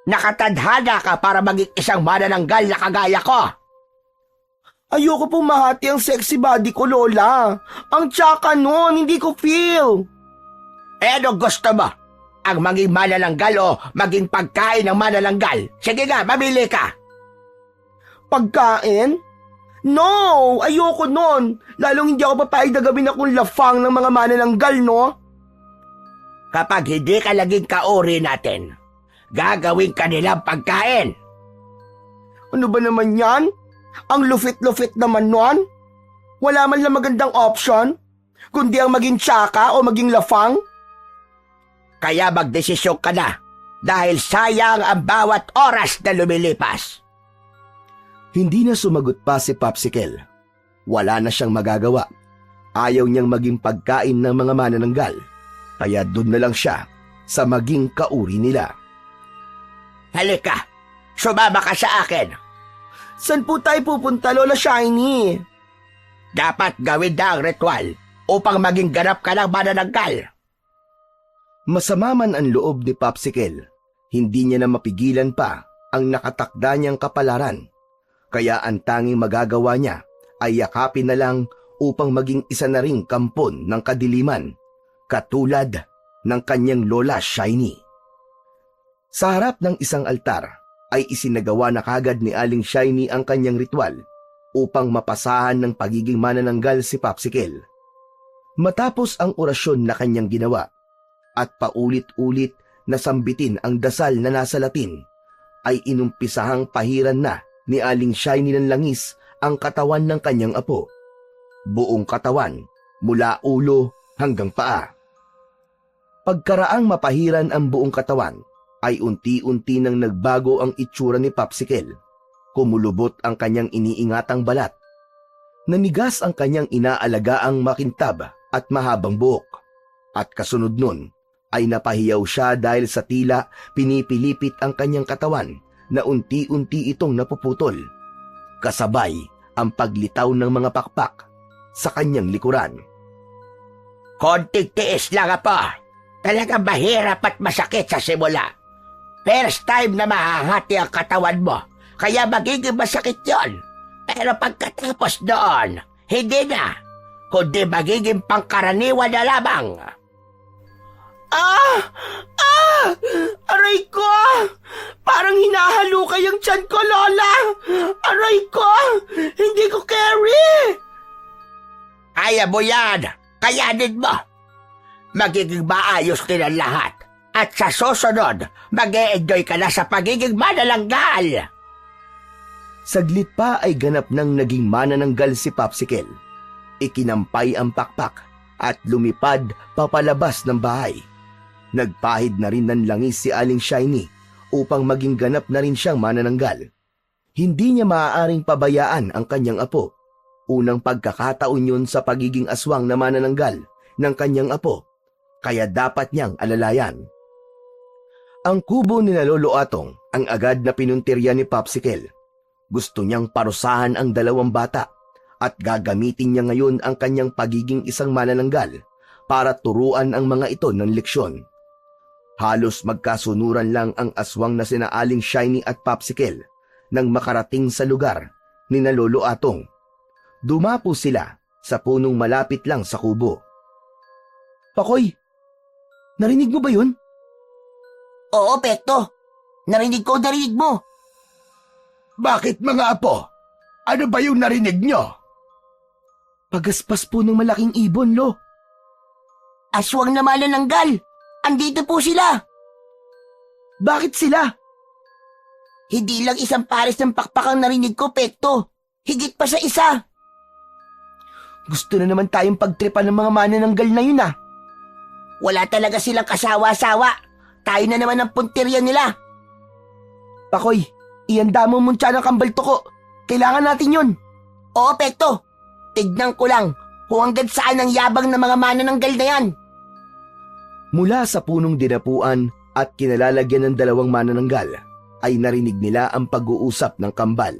Nakatadhana ka para maging isang manananggal na kagaya ko. Ayoko pong mahati ang sexy body ko, Lola. Ang tsaka nun, hindi ko feel. Ano gusto mo? Ang maging manananggal o maging pagkain ng manananggal? Sige nga, mamili ka. Pagkain? No! Ayoko nun. Lalong hindi ako papayag na gawin akong lafang ng mga manananggal, no? Kapag hindi ka laging kauri natin, gagawin ka nilang pagkain. Ano ba naman yan? Ang lufit-lufit naman nun? Wala man lang magandang option? Kundi ang maging tsaka o maging lafang? Kaya magdesisyon ka na dahil sayang ang bawat oras na lumilipas. Hindi na sumagot pa si Popsicle. Wala na siyang magagawa. Ayaw niyang maging pagkain ng mga manananggal. Kaya doon na lang siya sa maging kauri nila. Halika, sumama ka sa akin. Saan po tayo pupunta, Lola Shiny? Dapat gawin na ang ritual upang maging ganap ka ng manananggal. Masama man ang loob ni Popsicle, hindi niya na mapigilan pa ang nakatakda niyang kapalaran. Kaya ang tanging magagawa niya ay yakapin na lang upang maging isa na ring kampon ng kadiliman, katulad ng kanyang lola Shiny. Sa harap ng isang altar ay isinagawa na kagad ni Aling Shiny ang kanyang ritual upang mapasahan ng pagiging manananggal si Popsicle. Matapos ang orasyon na kanyang ginawa at paulit-ulit na sambitin ang dasal na nasa Latin, ay inumpisahang pahiran na ni Aling Shiny ng langis ang katawan ng kanyang apo. Buong katawan, mula ulo hanggang paa. Pagkaraang mapahiran ang buong katawan, ay unti-unti nang nagbago ang itsura ni Popsicle. Kumulubot ang kanyang iniingatang balat. Nanigas ang kanyang inaalagaang makintab at mahabang buhok. At kasunod nun, ay napahiyaw siya dahil sa tila pinipilipit ang kanyang katawan na unti-unti itong napuputol. Kasabay ang paglitaw ng mga pakpak sa kanyang likuran. Konting tiis lang, Apo. Talagang mahirap at masakit sa simula. First time na mahahati ang katawan mo, kaya magiging masakit yon. Pero pagkatapos doon, hindi na, kundi magiging pangkaraniwan na lamang. Aray ko! Parang hinahalukay ang tiyan ko, Lola! Aray ko! Hindi ko carry! Kaya mo yan! Kayanin mo! Magiging maayos din ang lahat. At sa susunod, mag-e-enjoy ka na sa pagiging manananggal. Saglit pa ay ganap nang naging manananggal si Popsicle. Ikinampay ang pakpak at lumipad papalabas ng bahay. Nagpahid na rin ng langis si Aling Shiny upang maging ganap na rin siyang manananggal. Hindi niya maaaring pabayaan ang kanyang apo. Unang pagkakataon yun sa pagiging aswang na manananggal ng kanyang apo, kaya dapat niyang alalayan. Ang kubo ni Lolo Atong ang agad na pinuntirya ni Popsicle. Gusto niyang parusahan ang dalawang bata at gagamitin niya ngayon ang kanyang pagiging isang manananggal para turuan ang mga ito ng leksyon. Halos magkasunuran lang ang aswang na sina Aling Shiny at Popsicle nang makarating sa lugar ni Lolo Atong. Dumapo sila sa punong malapit lang sa kubo. Pakoy, narinig mo ba yun? Oo, Pekto. Narinig mo. Bakit mga apo? Ano ba yung narinig nyo? Pagaspas po ng malaking ibon, Lo. Aswang na manananggal. Andito po sila. Bakit sila? Hindi lang isang pares ng pakpak ang narinig ko, Pekto. Higit pa sa isa. Gusto na naman tayong pagtripan ng mga manananggal na yun, ah. Wala talaga silang kasawa-sawa. Tayo na naman ang puntirya nila. Pakoy, ihanda mo mong tiyan ng kambal toko. Kailangan natin yun. Oo, Pekto. Tignan ko lang kung hanggang saan ang yabang ng mga manananggal na yan. Mula sa punong dinapuan at kinalalagyan ng dalawang manananggal ay narinig nila ang pag-uusap ng kambal.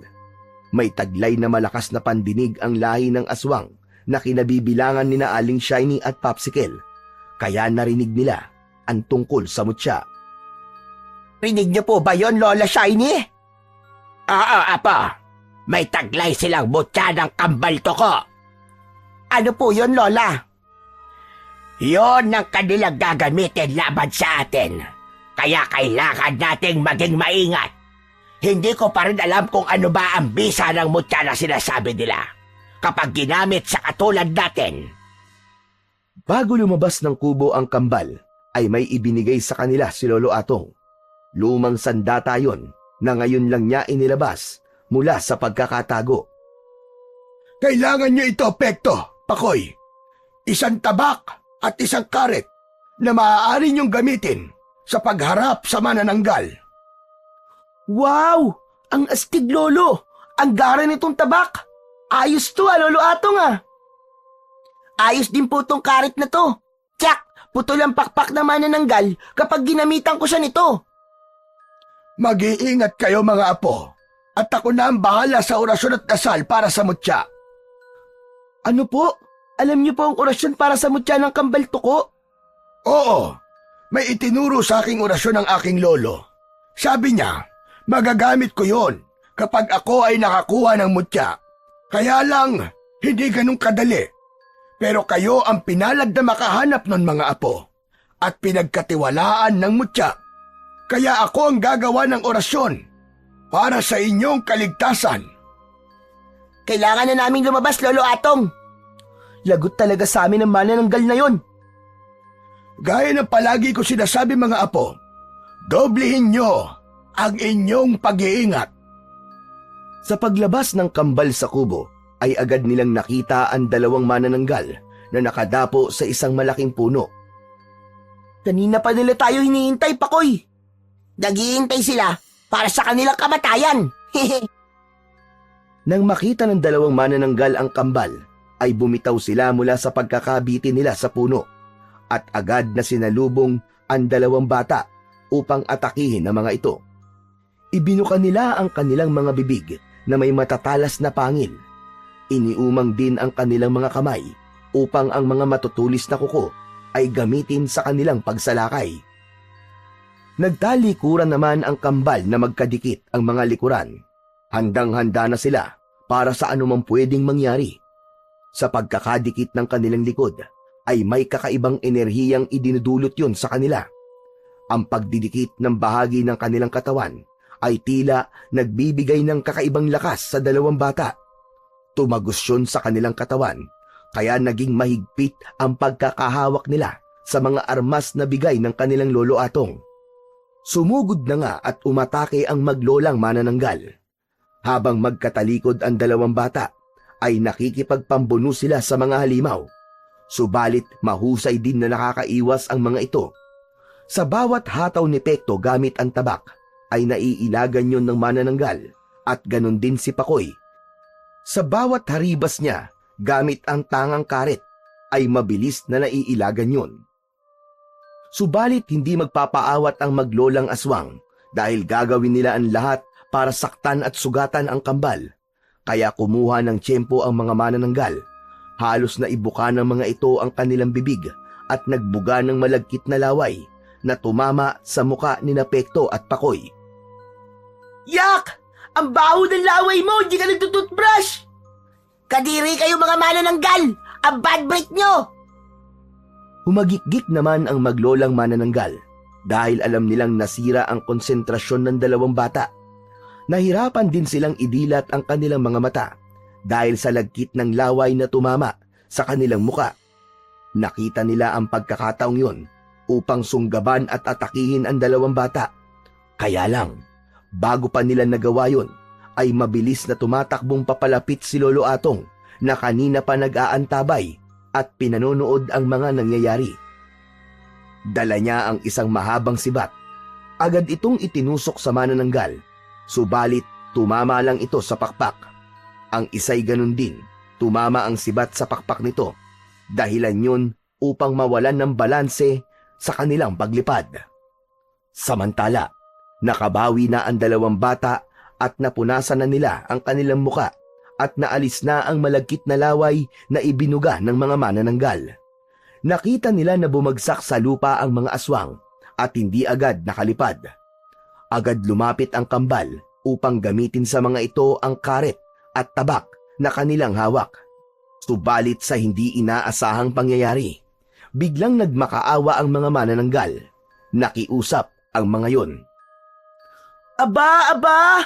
May taglay na malakas na pandinig ang lahi ng aswang na kinabibilangan ni na Aling Shiny at Popsicle. Kaya narinig nila ang tungkol sa mutya. Rinig niyo po ba yon, Lola Shiny? Oo, Apo. May taglay silang mutya ng kambal toko. Ano po yon, Lola? Yon ang kanilang gagamitin laban sa atin. Kaya kailangan nating maging maingat. Hindi ko pa rin alam kung ano ba ang bisa ng mutya na sinasabi nila kapag ginamit sa katulad natin. Bago lumabas ng kubo ang kambal, ay may ibinigay sa kanila si Lolo Atong. Lumang sandata yon na ngayon lang niya inilabas mula sa pagkakatago. Kailangan nyo ito, Pekto, Pakoy. Isang tabak at isang karet na maaari nyong gamitin sa pagharap sa manananggal. Wow! Ang astig, Lolo! Ang gara nitong tabak! Ayos to, Lolo Atong, Ayos din po tong karet na to. Tiyak! Putol ang pakpak na manananggal kapag ginamitan ko siya nito. Mag-iingat kayo, mga apo, at ako na ang bahala sa orasyon at dasal para sa mutya. Ano po? Alam niyo po ang orasyon para sa mutya ng kambal toko? Oo, may itinuro sa aking orasyon ng aking lolo. Sabi niya, magagamit ko yon kapag ako ay nakakuha ng mutya. Kaya lang, hindi ganun kadali. Pero kayo ang pinalad na makahanap nun, mga apo, at pinagkatiwalaan ng mutya. Kaya ako ang gagawa ng orasyon para sa inyong kaligtasan. Kailangan na naming lumabas, Lolo Atong. Lagot talaga sa amin ang manananggal na yon. Gaya ng palagi ko sinasabi, mga apo, doblehin nyo ang inyong pag-iingat. Sa paglabas ng kambal sa kubo, ay agad nilang nakita ang dalawang manananggal na nakadapo sa isang malaking puno. Kanina pa nila tayo hinihintay, Pakoy. Naghihintay sila para sa kanilang kamatayan. Nang makita ng dalawang manananggal ang kambal, ay bumitaw sila mula sa pagkakabiti nila sa puno at agad na sinalubong ang dalawang bata upang atakihin ang mga ito. Ibinuka nila ang kanilang mga bibig na may matatalas na pangil. Iniumang din ang kanilang mga kamay upang ang mga matutulis na kuko ay gamitin sa kanilang pagsalakay. Nagtalikuran naman ang kambal na magkadikit ang mga likuran. Handang-handa na sila para sa anumang pwedeng mangyari. Sa pagkakadikit ng kanilang likod, ay may kakaibang enerhiyang idinudulot yon sa kanila. Ang pagdidikit ng bahagi ng kanilang katawan ay tila nagbibigay ng kakaibang lakas sa dalawang bata. Tumagos yun sa kanilang katawan, kaya naging mahigpit ang pagkakahawak nila sa mga armas na bigay ng kanilang Lolo Atong. Sumugod na nga at umatake ang maglolang manananggal. Habang magkatalikod ang dalawang bata, ay nakikipagpambuno sila sa mga halimaw. Subalit mahusay din na nakakaiwas ang mga ito. Sa bawat hataw ni Pekto gamit ang tabak, ay naiilagan yon ng manananggal at ganon din si Pakoy. Sa bawat haribas niya, gamit ang tangang karet, ay mabilis na naiilagan yon. Subalit hindi magpapaawat ang maglolang aswang dahil gagawin nila ang lahat para saktan at sugatan ang kambal. Kaya kumuha ng tiyempo ang mga manananggal. Halos na ibuka ng mga ito ang kanilang bibig at nagbuga ng malagkit na laway na tumama sa muka ni Pekto at Pakoy. Yak! Ang baho ng laway mo! Hindi ka nagtututbrush! Kadiri kayo, mga manananggal! Ang bad break nyo! Humagikgik naman ang maglolang manananggal dahil alam nilang nasira ang konsentrasyon ng dalawang bata. Nahirapan din silang idilat ang kanilang mga mata dahil sa lagkit ng laway na tumama sa kanilang muka. Nakita nila ang pagkakataong yon upang sunggaban at atakihin ang dalawang bata. Kaya lang, bago pa nila nagawa yon, ay mabilis na tumatakbong papalapit si Lolo Atong na kanina pa nag-aantabay at pinanonood ang mga nangyayari. Dala niya ang isang mahabang sibat. Agad itong itinusok sa manananggal, subalit tumama lang ito sa pakpak. Ang isa'y ganun din, tumama ang sibat sa pakpak nito. Dahilan yun upang mawalan ng balanse sa kanilang paglipad. Samantala, nakabawi na ang dalawang bata at napunasan na nila ang kanilang muka at naalis na ang malagkit na laway na ibinuga ng mga manananggal. Nakita nila na bumagsak sa lupa ang mga aswang at hindi agad nakalipad. Agad lumapit ang kambal upang gamitin sa mga ito ang karet at tabak na kanilang hawak. Subalit sa hindi inaasahang pangyayari, biglang nagmakaawa ang mga manananggal. Nakiusap ang mga yon. Aba!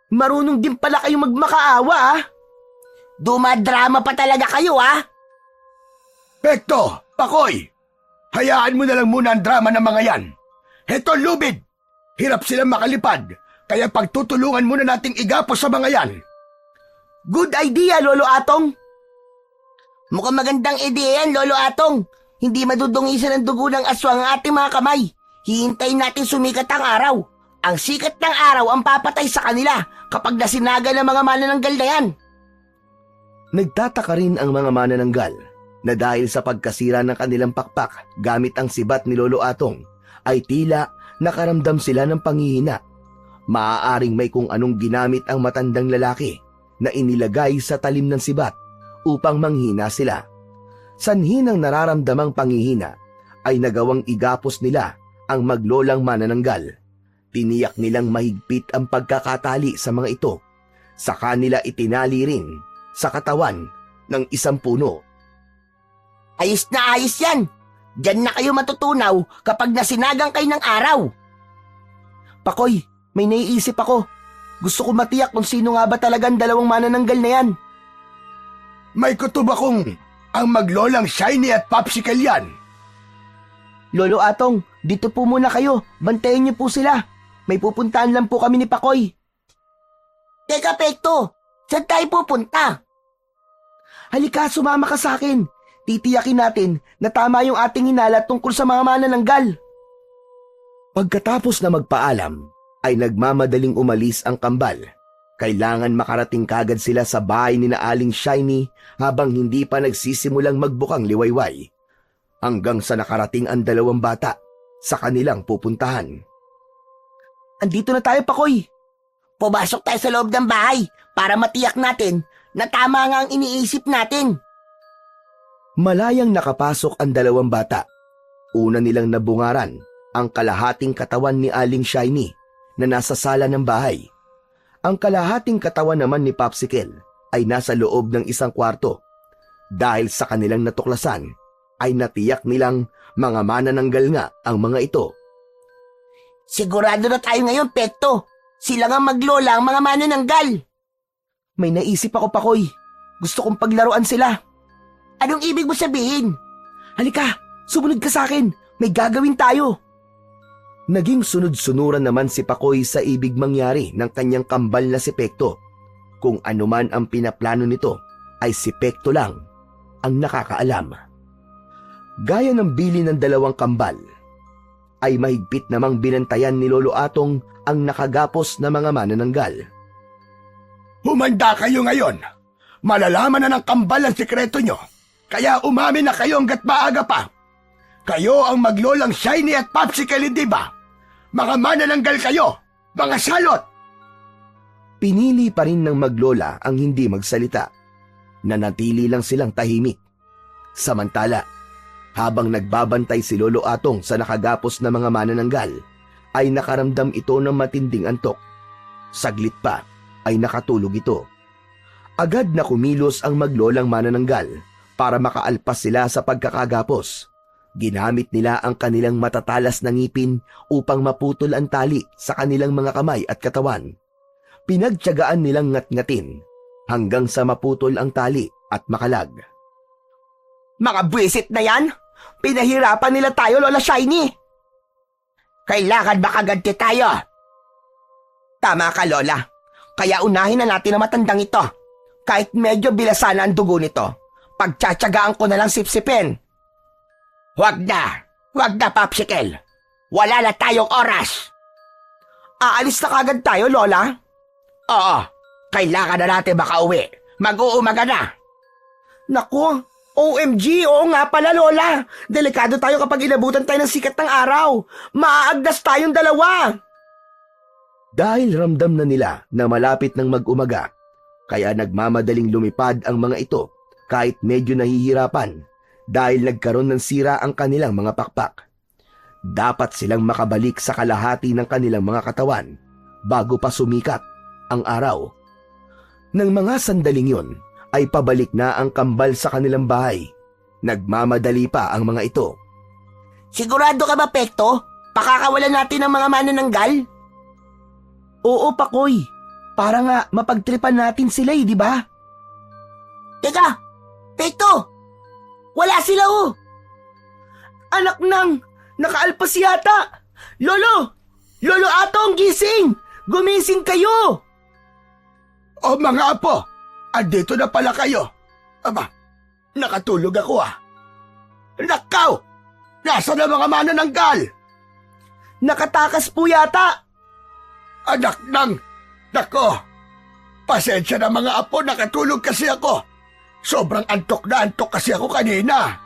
Marunong din pala kayong magmakaawa, ah. Dumadrama pa talaga kayo, ha? Pekto, Pakoy, hayaan mo na lang muna ang drama ng mga yan. Heto, lubid! Hirap silang makalipad, kaya pagtutulungan muna nating igapos sa mga yan. Good idea, Lolo Atong. Mukhang magandang ideya yan, Lolo Atong. Hindi madudungisan ng dugo ng aswang ang ating mga kamay. Hihintayin natin sumikat ang araw. Ang sikat ng araw ang papatay sa kanila kapag nasinaga ng mga manananggal na yan. Nagtataka rin ang mga manananggal na dahil sa pagkasira ng kanilang pakpak gamit ang sibat ni Lolo Atong, ay tila nakaramdam sila ng panghihina. Maaaring may kung anong ginamit ang matandang lalaki na inilagay sa talim ng sibat upang manghina sila. Sanhi ng nararamdamang panghihina ay nagawang igapos nila ang maglolang manananggal. Tiniyak nilang mahigpit ang pagkakatali sa mga ito. Sa kanila itinali rin sa katawan ng isang puno. Ayos na ayos yan. Diyan na kayo matutunaw kapag nasinagang kayo ng araw. Pakoy, may naiisip ako. Gusto ko matiyak kung sino nga ba talagang dalawang manananggal na yan. May kutob akong ang maglolang Shiny at Popsicle yan. Lolo Atong, dito po muna kayo. Bantayan niyo po sila. May pupuntahan lang po kami ni Pakoy. Teka, Pekto. Saan tayo pupunta? Halika, sumama ka sa akin. Titiyakin natin na tama yung ating hinala tungkol sa mga manananggal. Pagkatapos na magpaalam, ay nagmamadaling umalis ang kambal. Kailangan makarating kagad sila sa bahay ni na Aling Shiny habang hindi pa nagsisimulang magbukang liwayway. Hanggang sa nakarating ang dalawang bata sa kanilang pupuntahan. Andito na tayo, Pakoy. Pumasok tayo sa loob ng bahay para matiyak natin na tama nga ang iniisip natin. Malayang nakapasok ang dalawang bata. Una nilang nabungaran ang kalahating katawan ni Aling Shiny na nasa sala ng bahay. Ang kalahating katawan naman ni Popsicle ay nasa loob ng isang kwarto. Dahil sa kanilang natuklasan, ay natiyak nilang mga manananggal nga ang mga ito. Sigurado na tayo ngayon, Pekto. Sila nga maglola ang mga manananggal. May naisip ako, Pakoy. Gusto kong paglaruan sila. Anong ibig mo sabihin? Halika, sumunod ka sa akin. May gagawin tayo. Naging sunod-sunuran naman si Pakoy sa ibig mangyari ng kanyang kambal na si Pekto. Kung anuman ang pinaplano nito, ay si Pekto lang ang nakakaalam. Gaya ng bili ng dalawang kambal, ay mahigpit namang binantayan ni Lolo Atong ang nakagapos na mga manananggal. Humanda kayo ngayon. Malalaman na ng kambal ang sikreto nyo. Kaya umamin na kayo hanggat maaga pa. Kayo ang maglolang Shiny at Popsicle, hindi ba? Mga manananggal kayo, mga salot! Pinili pa rin ng maglola ang hindi magsalita. Nanatili lang silang tahimik. Samantala, habang nagbabantay si Lolo Atong sa nakagapos na mga manananggal, ay nakaramdam ito ng matinding antok. Saglit pa ay nakatulog ito. Agad na kumilos ang maglolang manananggal para makaalpas sila sa pagkakagapos. Ginamit nila ang kanilang matatalas na ngipin upang maputol ang tali sa kanilang mga kamay at katawan. Pinagtiyagaan nilang ngat-ngatin hanggang sa maputol ang tali at makalag. Mga buwisit na yan! Pinahirapan nila tayo, Lola Shiny! Kailangan makaganti tayo. Tama ka, Lola. Kaya unahin na natin ang matandang ito. Kahit medyo bilasan ang dugo nito, pagtsatsagaan ko na lang sipsipin. Huwag na, Popsicle. Wala na tayong oras. Aalis na kagad tayo, Lola? Oo, kailangan na natin makauwi Mag-uumaga na. Naku, OMG, oo nga pala Lola. Delikado tayo kapag inabutan tayo ng sikat ng araw. Maaagdas tayong dalawa. Dahil ramdam na nila na malapit ng mag-umaga, kaya nagmamadaling lumipad ang mga ito kahit medyo nahihirapan dahil nagkaroon ng sira ang kanilang mga pakpak. Dapat silang makabalik sa kalahati ng kanilang mga katawan bago pa sumikat ang araw. Nang mga sandaling yon ay pabalik na ang kambal sa kanilang bahay. Nagmamadali pa ang mga ito. Sigurado ka ba, Pekto? Pakakawalan natin ang mga manananggal? Oo, Pakoy. Para nga mapagtripan natin sila di ba? Teka, Pekto! Wala sila Anak nang, nakaalpas yata! Lolo! Lolo Atong, gising! Gumising kayo! O mga apo, andito na pala kayo. Aba, nakatulog ako Nakaw! Nasaan ang mga manananggal? Nakatakas po yata! Anak nang, nako! Pasensya na mga apo, nakatulog kasi ako. Sobrang antok na antok kasi ako kanina.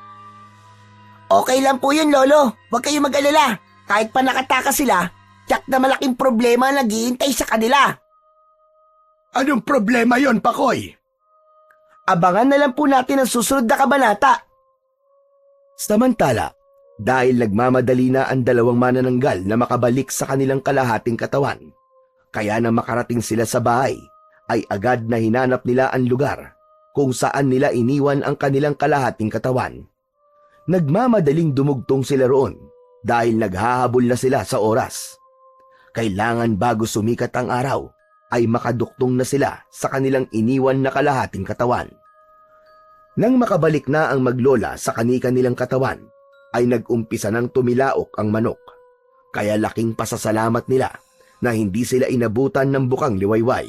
Okay lang po yun, Lolo. Huwag kayong mag-alala. Kahit pa nakatakas sila, tiyak na malaking problema ang naghihintay sa kanila. Anong problema yon, Pakoy? Abangan na lang po natin ang susunod na kabanata. Samantala, dahil nagmamadali na ang dalawang manananggal na makabalik sa kanilang kalahating katawan, kaya na makarating sila sa bahay, ay agad na hinanap nila ang lugar kung saan nila iniwan ang kanilang kalahating katawan. Nagmamadaling dumugtong sila roon dahil naghahabol na sila sa oras. Kailangan bago sumikat ang araw ay makaduktong na sila sa kanilang iniwan na kalahating katawan. Nang makabalik na ang maglola sa kani-kanilang katawan, ay nag-umpisa ng tumilaok ang manok. Kaya laking pasasalamat nila na hindi sila inabutan ng bukang liwayway.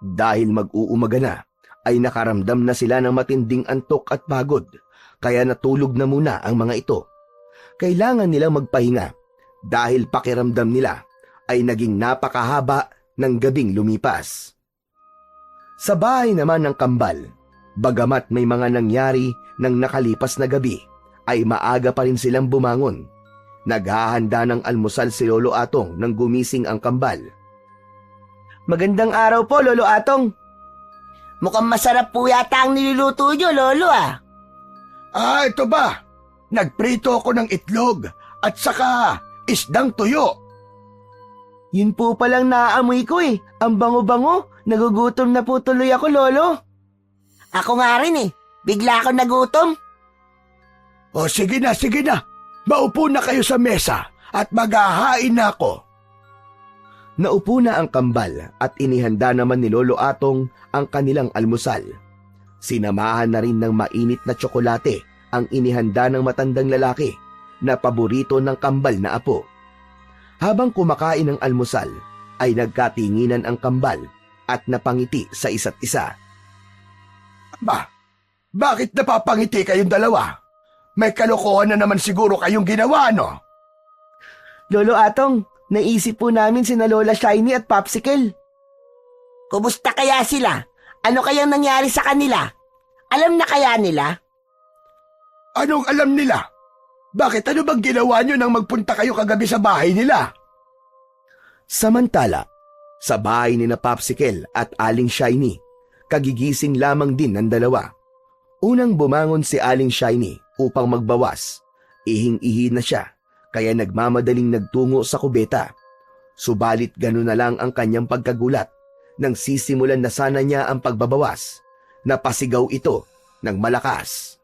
Dahil mag-uumaga na, ay nakaramdam na sila ng matinding antok at pagod, kaya natulog na muna ang mga ito. Kailangan nilang magpahinga dahil pakiramdam nila ay naging napakahaba ng gabing lumipas. Sa bahay naman ng kambal, bagamat may mga nangyari ng nakalipas na gabi, ay maaga pa rin silang bumangon. Naghahanda ng almusal si Lolo Atong nang gumising ang kambal. Magandang araw po, Lolo Atong. Mukhang masarap po yata ang niluluto nyo, Lolo Ito ba? Nagprito ako ng itlog at saka isdang tuyo. Yun po palang naaamoy ko Ang bango-bango. Nagugutom na po tuloy ako, Lolo. Ako nga rin Bigla ako nagutom. O sige na, sige na. Maupo na kayo sa mesa at maghahain na ako. Naupo na ang kambal at inihanda naman ni Lolo Atong ang kanilang almusal. Sinamahan na rin ng mainit na tsokolate ang inihanda ng matandang lalaki na paborito ng kambal na apo. Habang kumakain ng almusal, ay nagkatinginan ang kambal at napangiti sa isa't isa. Bakit napapangiti kayong dalawa? May kalokohan na naman siguro kayong ginawa, no? Lolo Atong, naisip po namin sina Lola Shiny at Popsicle. Kumusta kaya sila? Ano kayang nangyari sa kanila? Alam na kaya nila? Anong alam nila? Bakit ano bang ginawa nyo nang magpunta kayo kagabi sa bahay nila? Samantala, sa bahay ni na Popsicle at Aling Shiny, kagigising lamang din ng dalawa. Unang bumangon si Aling Shiny upang magbawas. Ihing-ihi na siya, kaya nagmamadaling nagtungo sa kubeta. Subalit gano'n na lang ang kanyang pagkagulat nang sisimulan na sana niya ang pagbabawas. Napasigaw ito ng malakas.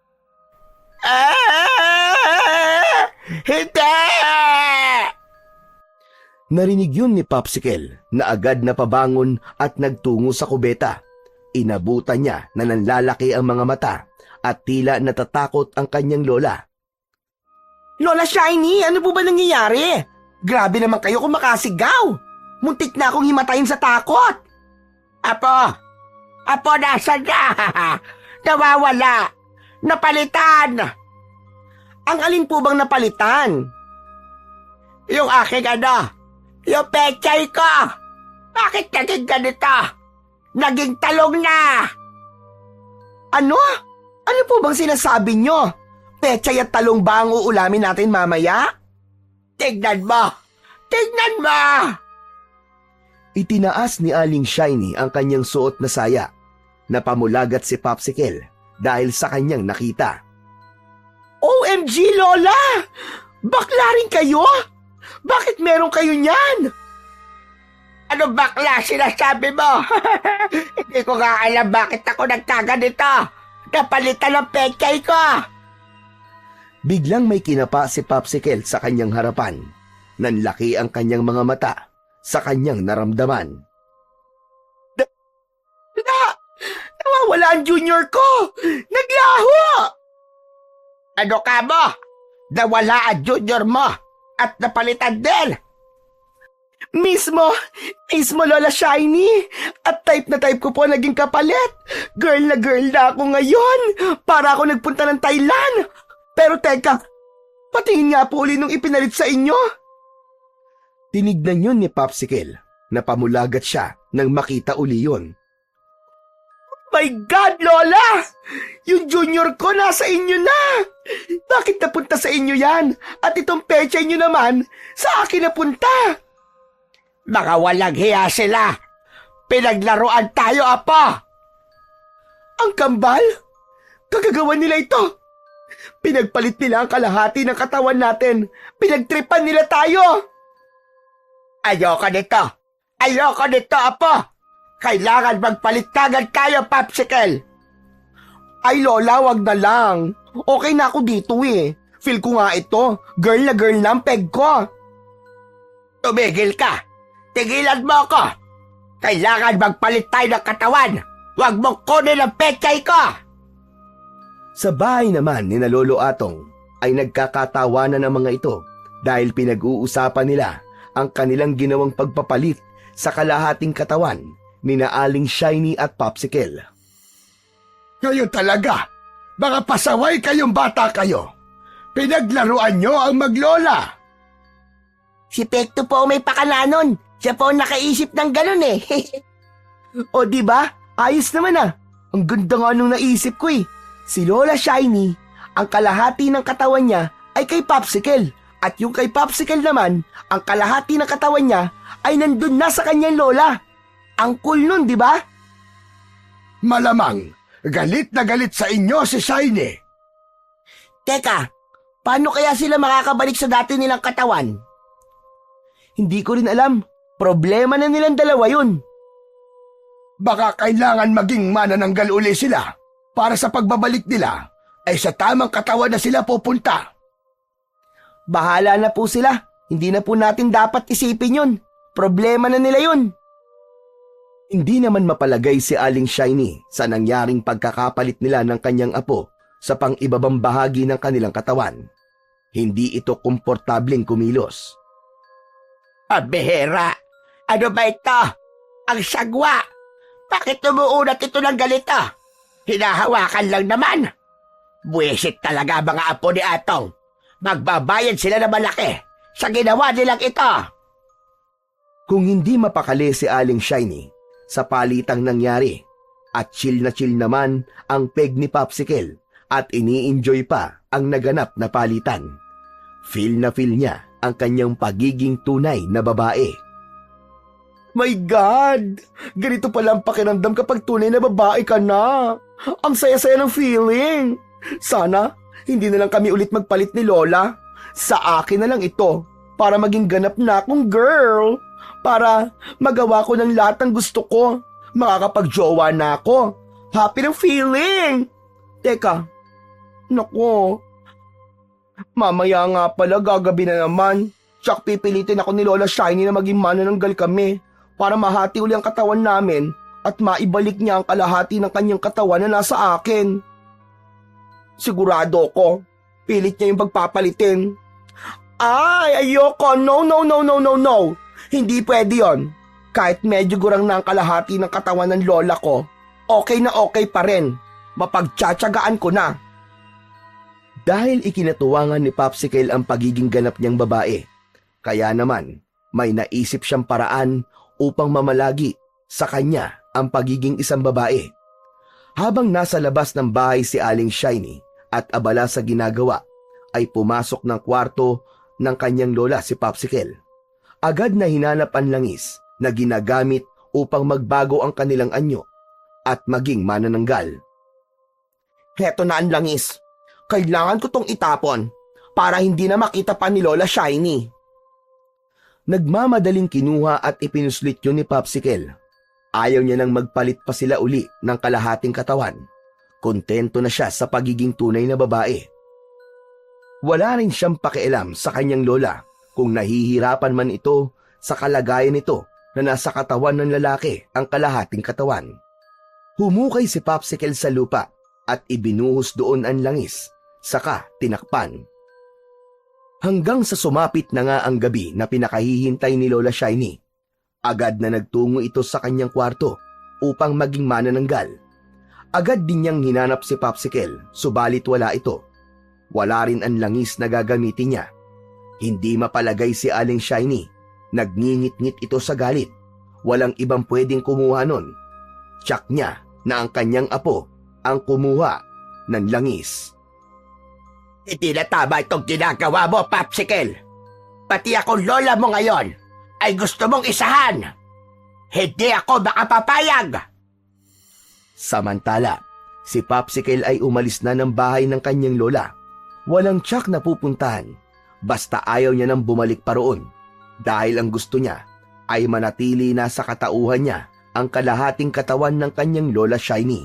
Hindi! Narinig yun ni Popsicle na agad na pabangon at nagtungo sa kubeta. Inabutan niya na nanlalaki ang mga mata at tila natatakot ang kanyang lola. Lola Shiny, ano po ba nangyayari? Grabe naman kayo kung makasigaw. Muntik na akong himatayin sa takot. Apo, nasaan na? Nawawala. Napalitan. Ang alin po bang napalitan? Yung aking yung pechay ko. Bakit naging ganito? naging talong na! Ano? Ano po bang sinasabi nyo? Pechay at talong ba ang uulamin natin mamaya? Tignan mo! Tignan mo! Itinaas ni Aling Shiny ang kanyang suot na saya. Napamulagat si Popsicle dahil sa kanyang nakita. OMG, Lola! Bakla rin kayo? Bakit meron kayo niyan? Ano bakla sinasabi mo? Hindi ko nga alam bakit ako nagkaganito. Napalitan ng pechay ko. Biglang may kinapa si Popsicle sa kanyang harapan. Nanlaki ang kanyang mga mata sa kanyang naramdaman. Nawawala ang junior ko! Naglaho! Ano ka mo? Nawala ang junior mo at napalitan din. Mismo Lola Shiny. At type na type ko po naging kapalit. Girl na ako ngayon. Para ako nagpunta ng Thailand. Pero teka, patingin nga po uli nung ipinalit sa inyo. Tinignan yun ni Popsicle. Napamulagat siya nang makita uli yun. My God, Lola! Yung junior ko nasa inyo na! Bakit napunta sa inyo yan? At itong pechay nyo naman, sa akin napunta! Mga walang hiya sila. Pinaglaruan tayo, Apo. Ang kambal? Kagagawan nila ito. Pinagpalit nila ang kalahati ng katawan natin. Pinagtripan nila tayo. Ayoko nito. Ayoko nito, Apo. Kailangan magpalit agad tayo, Popsicle. Ay, Lola, wag na lang. Okay na ako dito eh. Feel ko nga ito. Girl na ang peg ko. Tumigil ka. Tigilan mo ako. Kailangan magpalit tayo ng katawan. Huwag mong kunin ang pechay ko. Sa bahay naman ni na Lolo Atong ay nagkakatawanan ang mga ito dahil pinag-uusapan nila ang kanilang ginawang pagpapalit sa kalahating katawan ni na Aling Shiny at Popsicle. Ngayon talaga, mga pasaway kayong bata kayo. Pinaglaruan nyo ang maglola. Si Pekto po may pakalanon. Siya po ang nakaisip ng ganun eh. O diba? Ayos naman ah. Ang ganda nga nung naisip ko eh. Si Lola Shiny, ang kalahati ng katawan niya ay kay Popsicle. At yung kay Popsicle naman, ang kalahati ng katawan niya ay nandun na sa kanyang lola. Ang cool nun, di ba? Malamang, galit na galit sa inyo si Shiny. Teka, paano kaya sila makakabalik sa dati nilang katawan? Hindi ko rin alam. Problema na nilang dalawa yun. Baka kailangan maging manananggal uli sila para sa pagbabalik nila ay sa tamang katawan na sila pupunta. Bahala na po sila. Hindi na po natin dapat isipin yun. Problema na nila yun. Hindi naman mapalagay si Aling Shiny sa nangyaring pagkakapalit nila ng kanyang apo sa pang-ibabang bahagi ng kanilang katawan. Hindi ito komportableng kumilos. Pabihira! Ano ba ito? Ang sagwa! Bakit umuunat ito ng galito? Hinahawakan lang naman. Buwisit talaga mga apo ni Atong. Magbabayad sila na malaki sa ginawa nilang ito. Kung hindi mapakali si Aling Shiny sa palitang nangyari at chill naman ang peg ni Popsicle at ini-enjoy pa ang naganap na palitan. Feel na feel niya ang kanyang pagiging tunay na babae. My God! Ganito pala ang pakiramdam kapag tunay na babae ka na. Ang saya-saya ng feeling. Sana, hindi na lang kami ulit magpalit ni Lola. Sa akin na lang ito, para maging ganap na akong girl. Para magawa ko ng lahat ng gusto ko. Makakapag-jowa na ako. Happy ng feeling. Teka, naku. Mamaya nga pala, gagabi na naman. Tsak pipilitin ako ni Lola Shiny na maging manananggal kami para mahati uli ang katawan namin at maibalik niya ang kalahati ng kanyang katawan na nasa akin. Sigurado ko, pilit niya yung pagpapalitin. Ay, ayoko. No. Hindi pwede yon. Kahit medyo gurang na ang kalahati ng katawan ng lola ko, okay na okay pa rin. Mapagtsatsagaan ko na. Dahil ikinatuwangan ni Popsicle ang pagiging ganap niyang babae, kaya naman may naisip siyang paraan upang mamalagi sa kanya ang pagiging isang babae. Habang nasa labas ng bahay si Aling Shiny at abala sa ginagawa, ay pumasok ng kwarto ng kanyang lola si Popsicle. Agad na hinanap ang langis na ginagamit upang magbago ang kanilang anyo at maging manananggal. Heto na ang langis. Kailangan ko tong itapon para hindi na makita pa ni Lola Shiny. Nagmamadaling kinuha at ipinuslit yun ni Popsicle. Ayaw niya nang magpalit pa sila uli ng kalahating katawan. Kontento na siya sa pagiging tunay na babae. Wala rin siyang pakialam sa kanyang lola kung nahihirapan man ito sa kalagayan nito na nasa katawan ng lalaki ang kalahating katawan. Humukay si Popsicle sa lupa at ibinuhos doon ang langis, saka tinakpan. Hanggang sa sumapit na nga ang gabi na pinakahihintay ni Lola Shiny. Agad na nagtungo ito sa kanyang kwarto upang maging manananggal. Agad din niyang hinanap si Popsicle, subalit wala ito. Wala rin ang langis na gagamitin niya. Hindi mapalagay si Aling Shiny. Nagngingit-ngit ito sa galit. Walang ibang pwedeng kumuha nun. Tiyak niya na ang kanyang apo ang kumuha ng langis. Hindi na tama itong ginagawa mo, Popsicle. Pati akong lola mo ngayon ay gusto mong isahan. Hindi ako makapapayag. Samantala, si Popsicle ay umalis na ng bahay ng kanyang lola. Walang tiyak na pupuntahan, basta ayaw niya nang bumalik pa roon. Dahil ang gusto niya ay manatili na sa katauhan niya ang kalahating katawan ng kanyang Lola Shiny.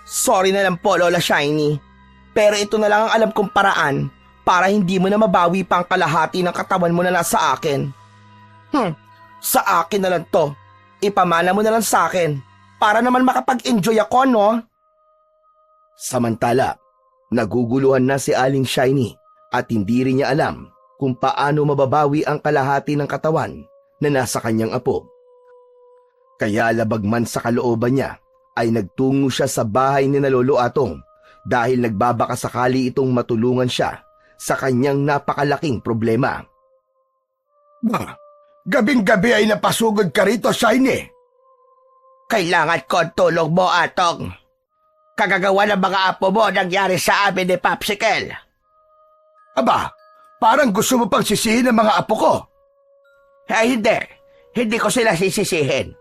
Sorry na lang po, Lola Shiny. Pero ito na lang ang alam kong paraan para hindi mo na mabawi pa ang kalahati ng katawan mo na nasa akin. Sa akin na lang to. Ipamana mo na lang sa akin para naman makapag-enjoy ako, no? Samantala, naguguluhan na si Aling Shiny at hindi rin niya alam kung paano mababawi ang kalahati ng katawan na nasa kanyang apo. Kaya labag man sa kalooban niya ay nagtungo siya sa bahay ni Lolo Atong dahil nagbabaka sakali itong matulungan siya sa kanyang napakalaking problema. Gabing-gabi ay napasugod ka rito, Shiny. Kailangan ko ang tulong mo, Atong. Kagagawa ng mga apo mo nangyari sa amin ni Popsicle. Aba, parang gusto mo pang sisihin ang mga apo ko. Hindi. Hindi ko sila sisisihin.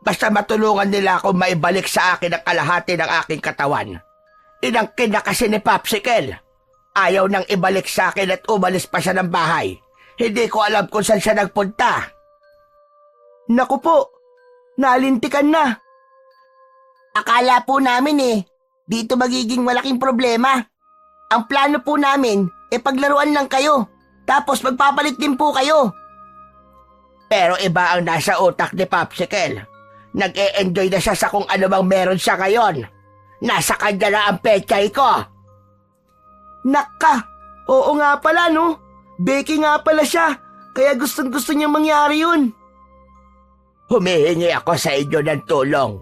Basta matulungan nila akong maibalik sa akin ang kalahati ng aking katawan. Inangkin na kasi ni Popsicle. Ayaw nang ibalik sa akin at umalis pa siya ng bahay. Hindi ko alam kung saan siya nagpunta. Naku po, nalintikan na. Akala po namin dito magiging malaking problema. Ang plano po namin, paglaruan lang kayo. Tapos magpapalit din po kayo. Pero iba ang nasa utak ni Popsicle. Nag-e-enjoy na siya sa kung ano bang meron siya ngayon. Nasa kanya na ang pechay ko. Naka, oo nga pala no. Becky nga pala siya, kaya gustong-gusto niyang mangyari yun. Humihingi ako sa inyo ng tulong.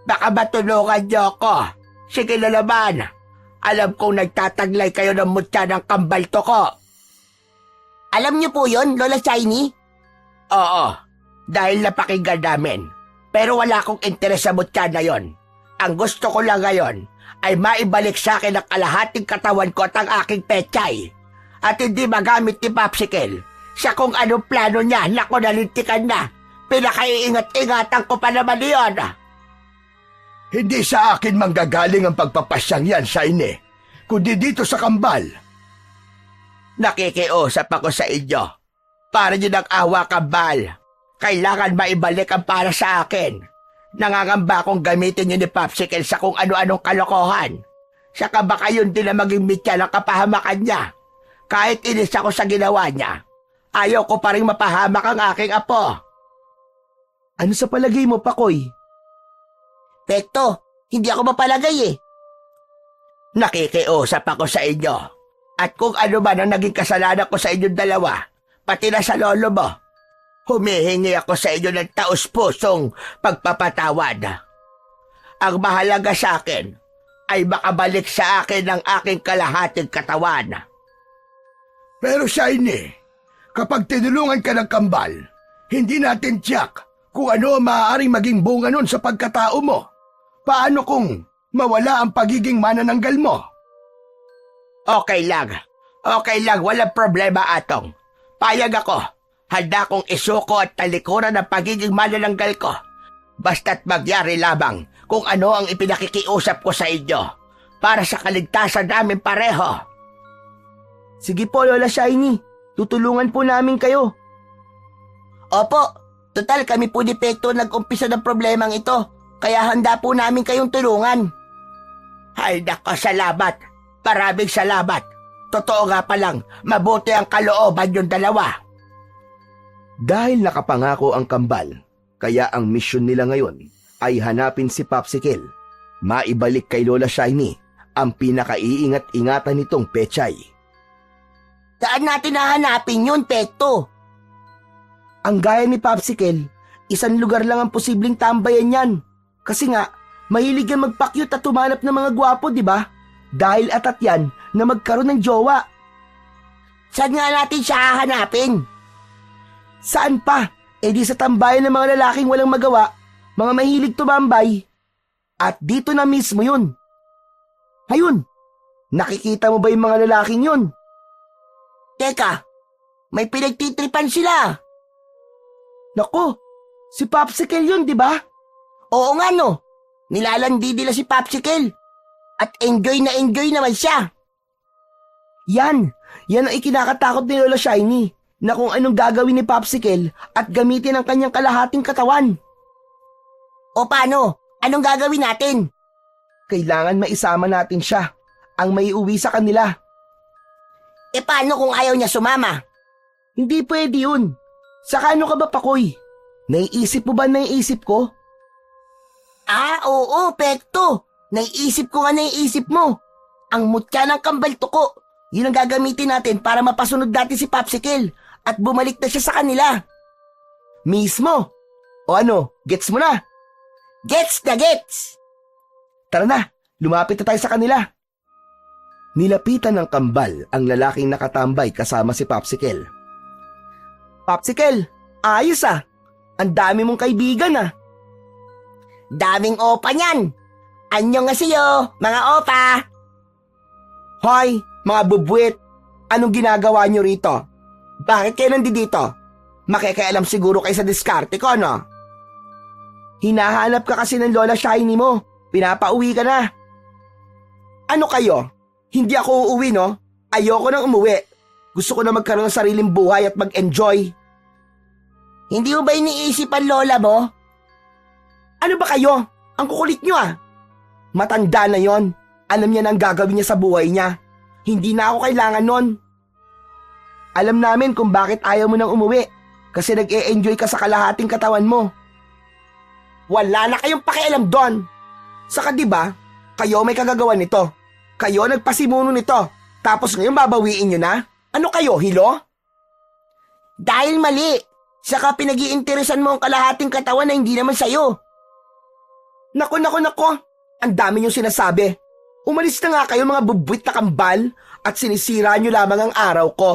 Baka matulungan niyo ako. Sige na naman. Alam kong nagtataglay kayo ng mutya ng kambalto ko. Alam niyo po yun, Lola Shiny? Oo, dahil napakinggan namin. Pero wala akong interes sa mutya na yon. Ang gusto ko lang ngayon ay maibalik sa akin ang kalahating katawan ko at ang aking pechay. At hindi magamit ni Popsicle sa kung anong plano niya. Naku, nalintikan na. Pinakaiingat-ingatan ko pa naman yun. Hindi sa akin manggagaling ang pagpapasyang yan, Shiny, kundi dito sa kambal. Nakikiusap ako sa inyo. Para niyo nag-awa, kambal. Kailangan maibalik ang para sa akin. Nangangamba akong gamitin niyo ni Popsicle sa kung ano-anong kalokohan. Saka baka yun din na maging mitya ng kapahamakan niya. Kahit inis ako sa ginawa niya, ayaw ko pa rin mapahamak ang aking apo. Ano sa palagay mo, Pakoy? Pekto, hindi ako mapalagay Nakikiusap ako sa inyo. At kung ano man ang naging kasalanan ko sa inyong dalawa, pati na sa lolo mo, humihingi ako sa inyo ng taus-pusong pagpapatawad. Ang mahalaga sa akin ay makabalik sa akin ang aking kalahating katawan. Pero Shiny, kapag tinulungan ka ng kambal, hindi natin tiyak Kung ano ang maaaring maging bunga nun sa pagkatao mo, paano kung mawala ang pagiging manananggal mo? Okay lang. Okay lang, walang problema, Atong. Payag ako. Handa kong isuko at talikuran ang pagiging manananggal ko. Basta't magyari lamang kung ano ang ipinakikiusap ko sa inyo para sa kaligtasan namin pareho. Sige po, Lola Shiny. Tutulungan po namin kayo. Opo, total kami po ni Pekto nag-umpisa ng problemang ito, kaya handa po namin kayong tulungan. Ay nako, salamat. Maraming salamat. Totoo nga palang, mabuti ang kalooban yung dalawa. Dahil nakapangako ang kambal, kaya ang misyon nila ngayon ay hanapin si Popsicle. Maibalik kay Lola Shiny ang pinakaiingat-ingatan nitong pechay. Saan natin hahanapin yun, Pekto? Ang gaya ni Popsicle, isang lugar lang ang posibleng tambayan yan. Kasi nga, mahilig yan magpakyut at tumanap ng mga gwapo, di ba? Dahil atat yan na magkaroon ng jowa. Saan nga natin siya hahanapin? Saan pa? E di sa tambayan ng mga lalaking walang magawa, mga mahilig tumambay. At dito na mismo yun. Ayun, nakikita mo ba yung mga lalaking yun? Teka, may pinagtitripan sila. Naku, si Popsicle yun, di ba? Oo nga no, nilalandi nila si Popsicle. At enjoy na enjoy naman siya. Yan ang ikinakatakot ni Lola Shiny, na kung anong gagawin ni Popsicle at gamitin ang kanyang kalahating katawan. O paano? Anong gagawin natin? Kailangan maisama natin siya, ang maiuwi sa kanila. E paano kung ayaw niya sumama? Hindi pwede yun. Saka ano ka ba, Pakoy? Naiisip mo ba naiisip ko? Ah, oo, Pekto. Naiisip ko nga naiisip mo. Ang mutya ng kambal tuko. Yun ang gagamitin natin para mapasunod natin si Popsicle at bumalik na siya sa kanila. Mismo. O ano, gets mo na? Gets na gets! Tara na, lumapit na tayo sa kanila. Nilapitan ng kambal ang lalaking nakatambay kasama si Popsicle. Popsicle, ayos ah. Ang dami mong kaibigan ah. Daming opa niyan. Annyeonghaseyo, mga opa. Hoy, mga bubwit. Anong ginagawa nyo rito? Bakit kayo nandito? Makikialam siguro kayo sa diskarte ko, no? Hinahanap ka kasi ng Lola Shiny mo. Pinapauwi ka na. Ano kayo? Hindi ako uuwi, no? Ayoko nang umuwi. Gusto ko na magkaroon ng sariling buhay at mag-enjoy. Hindi mo ba iniisip ang lola mo? Ano ba kayo? Ang kukulit nyo ah. Matanda na yon. Alam niya na ang gagawin niya sa buhay niya. Hindi na ako kailangan nun. Alam namin kung bakit ayaw mo nang umuwi. Kasi nag-e-enjoy ka sa kalahating katawan mo. Wala na kayong pakialam doon. Saka diba, kayo may kagagawan nito. Kayo nagpasimuno nito. Tapos ngayon babawiin nyo na? Ano kayo, hilo? Dahil mali. Saka pinag-iinteresan mo ang kalahating katawan na hindi naman sa'yo. Nako. Ang dami niyong sinasabi. Umalis na nga kayo mga bubwit na kambal at sinisira niyo lamang ang araw ko.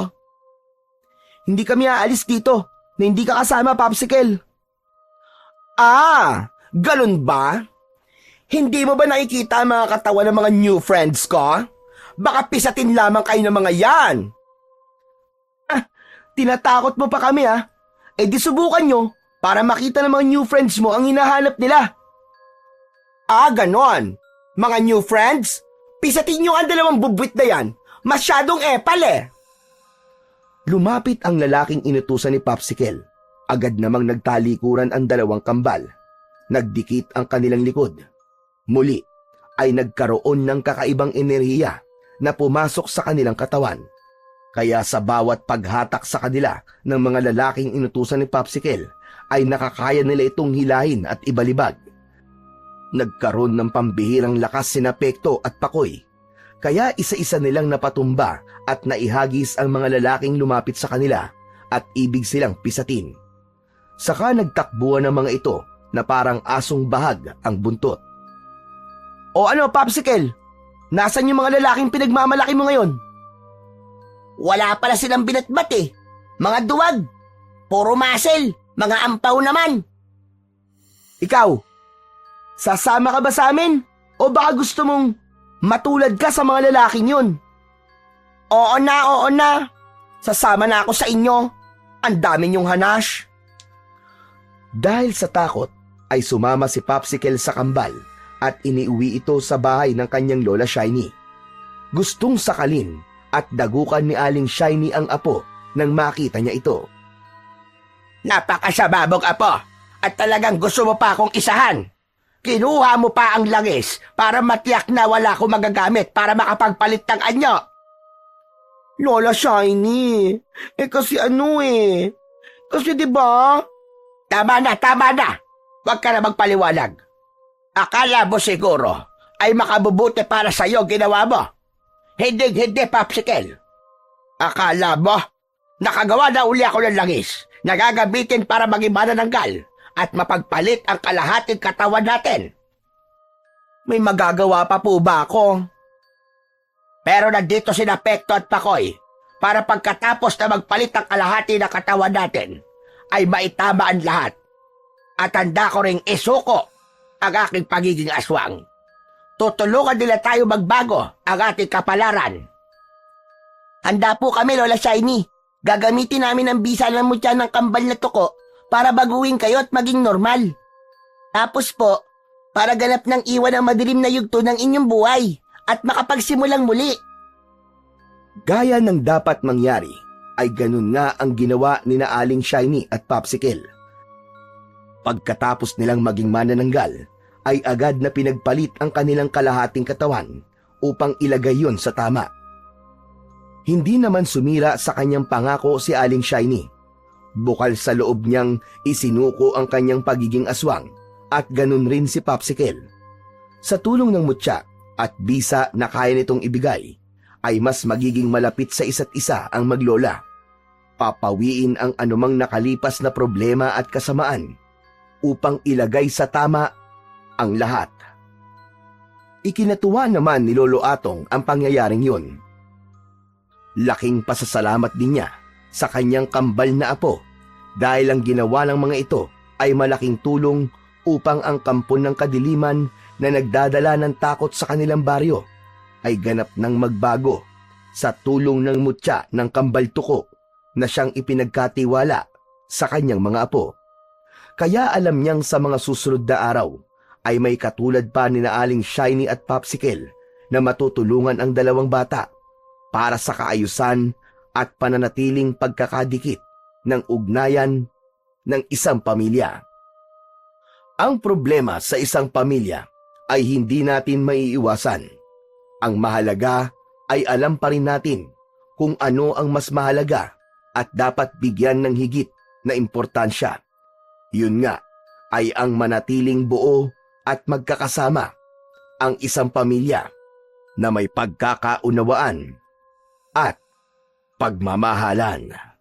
Hindi kami aalis dito na hindi ka kasama, Popsicle. Ah, ganun ba? Hindi mo ba nakikita ang mga katawan ng mga new friends ko? Baka pisatin lamang kayo ng mga yan. Ah, tinatakot mo pa kami ah. Eh di subukan nyo para makita ng mga new friends mo ang hinahanap nila. Ah, ganon. Mga new friends? Pisatin nyo ang dalawang bubwit na yan. Masyadong epal eh. Lumapit ang lalaking inutusan ni Popsicle. Agad namang nagtalikuran ang dalawang kambal. Nagdikit ang kanilang likod. Muli ay nagkaroon ng kakaibang enerhiya na pumasok sa kanilang katawan. Kaya sa bawat paghatak sa kanila ng mga lalaking inutusan ni Popsicle ay nakakaya nila itong hilahin at ibalibag. Nagkaroon ng pambihirang lakas sina Pekto at Pakoy. Kaya isa-isa nilang napatumba at naihagis ang mga lalaking lumapit sa kanila at ibig silang pisatin. Saka nagtakbuhan ng mga ito na parang asong bahag ang buntot. O ano, Popsicle? Nasaan yung mga lalaking pinagmamalaki mo ngayon? Wala pala silang binatbat eh. Mga duwag. Puro muscle. Mga ampaw naman. Ikaw, sasama ka ba sa amin? O baka gusto mong matulad ka sa mga lalaking yun? Oo na. Sasama na ako sa inyo. Ang dami niyong hanash. Dahil sa takot, ay sumama si Popsicle sa kambal at iniuwi ito sa bahay ng kanyang lola Shiny. Gustong sakalin at dagukan ni Aling Shiny ang apo nang makita niya ito. Napakasababog, apo. At talagang gusto mo pa akong isahan. Kinuha mo pa ang langis para matiyak na wala akong magagamit para makapagpalit ng anyo. Lola Shiny, kasi Kasi diba? Tama na. Huwag ka na magpaliwanag. Akala mo siguro ay makabubuti para sa'yo ginawa mo. Hindi, Popsicle. Akala mo, nakagawa na uli ako ng langis na gagamitin para maging manananggal at mapagpalit ang kalahating katawan natin. May magagawa pa po ba ako? Pero nandito sina Pekto at Pakoy para pagkatapos na magpalit ang kalahati ng katawan natin ay maitama ang lahat. At handa ko ring isuko ang aking pagiging aswang. Tutulungan nila tayo magbago ang ating kapalaran. Handa po kami, Lola Shiny. Gagamitin namin ang bisa ng mutya ng kambal na tuko para baguhin kayo at maging normal. Tapos po, para ganap ng iwan ang madilim na yugto ng inyong buhay at makapagsimulang muli. Gaya ng dapat mangyari, ay ganun nga ang ginawa ni na Aling Shiny at Popsicle. Pagkatapos nilang maging manananggal, ay agad na pinagpalit ang kanilang kalahating katawan upang ilagay yon sa tama. Hindi naman sumira sa kanyang pangako si Aling Shiny. Bukal sa loob niyang isinuko ang kanyang pagiging aswang at ganun rin si Popsicle. Sa tulong ng mutya at bisa na kaya nitong ibigay, ay mas magiging malapit sa isa't isa ang maglola. Papawiin ang anumang nakalipas na problema at kasamaan upang ilagay sa tama ang lahat. Ikinatuwa naman ni Lolo Atong ang pangyayaring yun. Laking pasasalamat din niya sa kanyang kambal na apo dahil ang ginawa ng mga ito ay malaking tulong upang ang kampon ng kadiliman na nagdadala ng takot sa kanilang baryo ay ganap ng magbago sa tulong ng mutya ng kambal tuko na siyang ipinagkatiwala sa kanyang mga apo. Kaya alam niyang sa mga susunod na araw ay may katulad pa ni na Aling Shiny at Popsicle na matutulungan ang dalawang bata para sa kaayusan at pananatiling pagkakadikit ng ugnayan ng isang pamilya. Ang problema sa isang pamilya ay hindi natin maiiwasan. Ang mahalaga ay alam pa rin natin kung ano ang mas mahalaga at dapat bigyan ng higit na importansya. Yun nga ay ang manatiling buo at magkakasama ang isang pamilya na may pagkakaunawaan at pagmamahalan.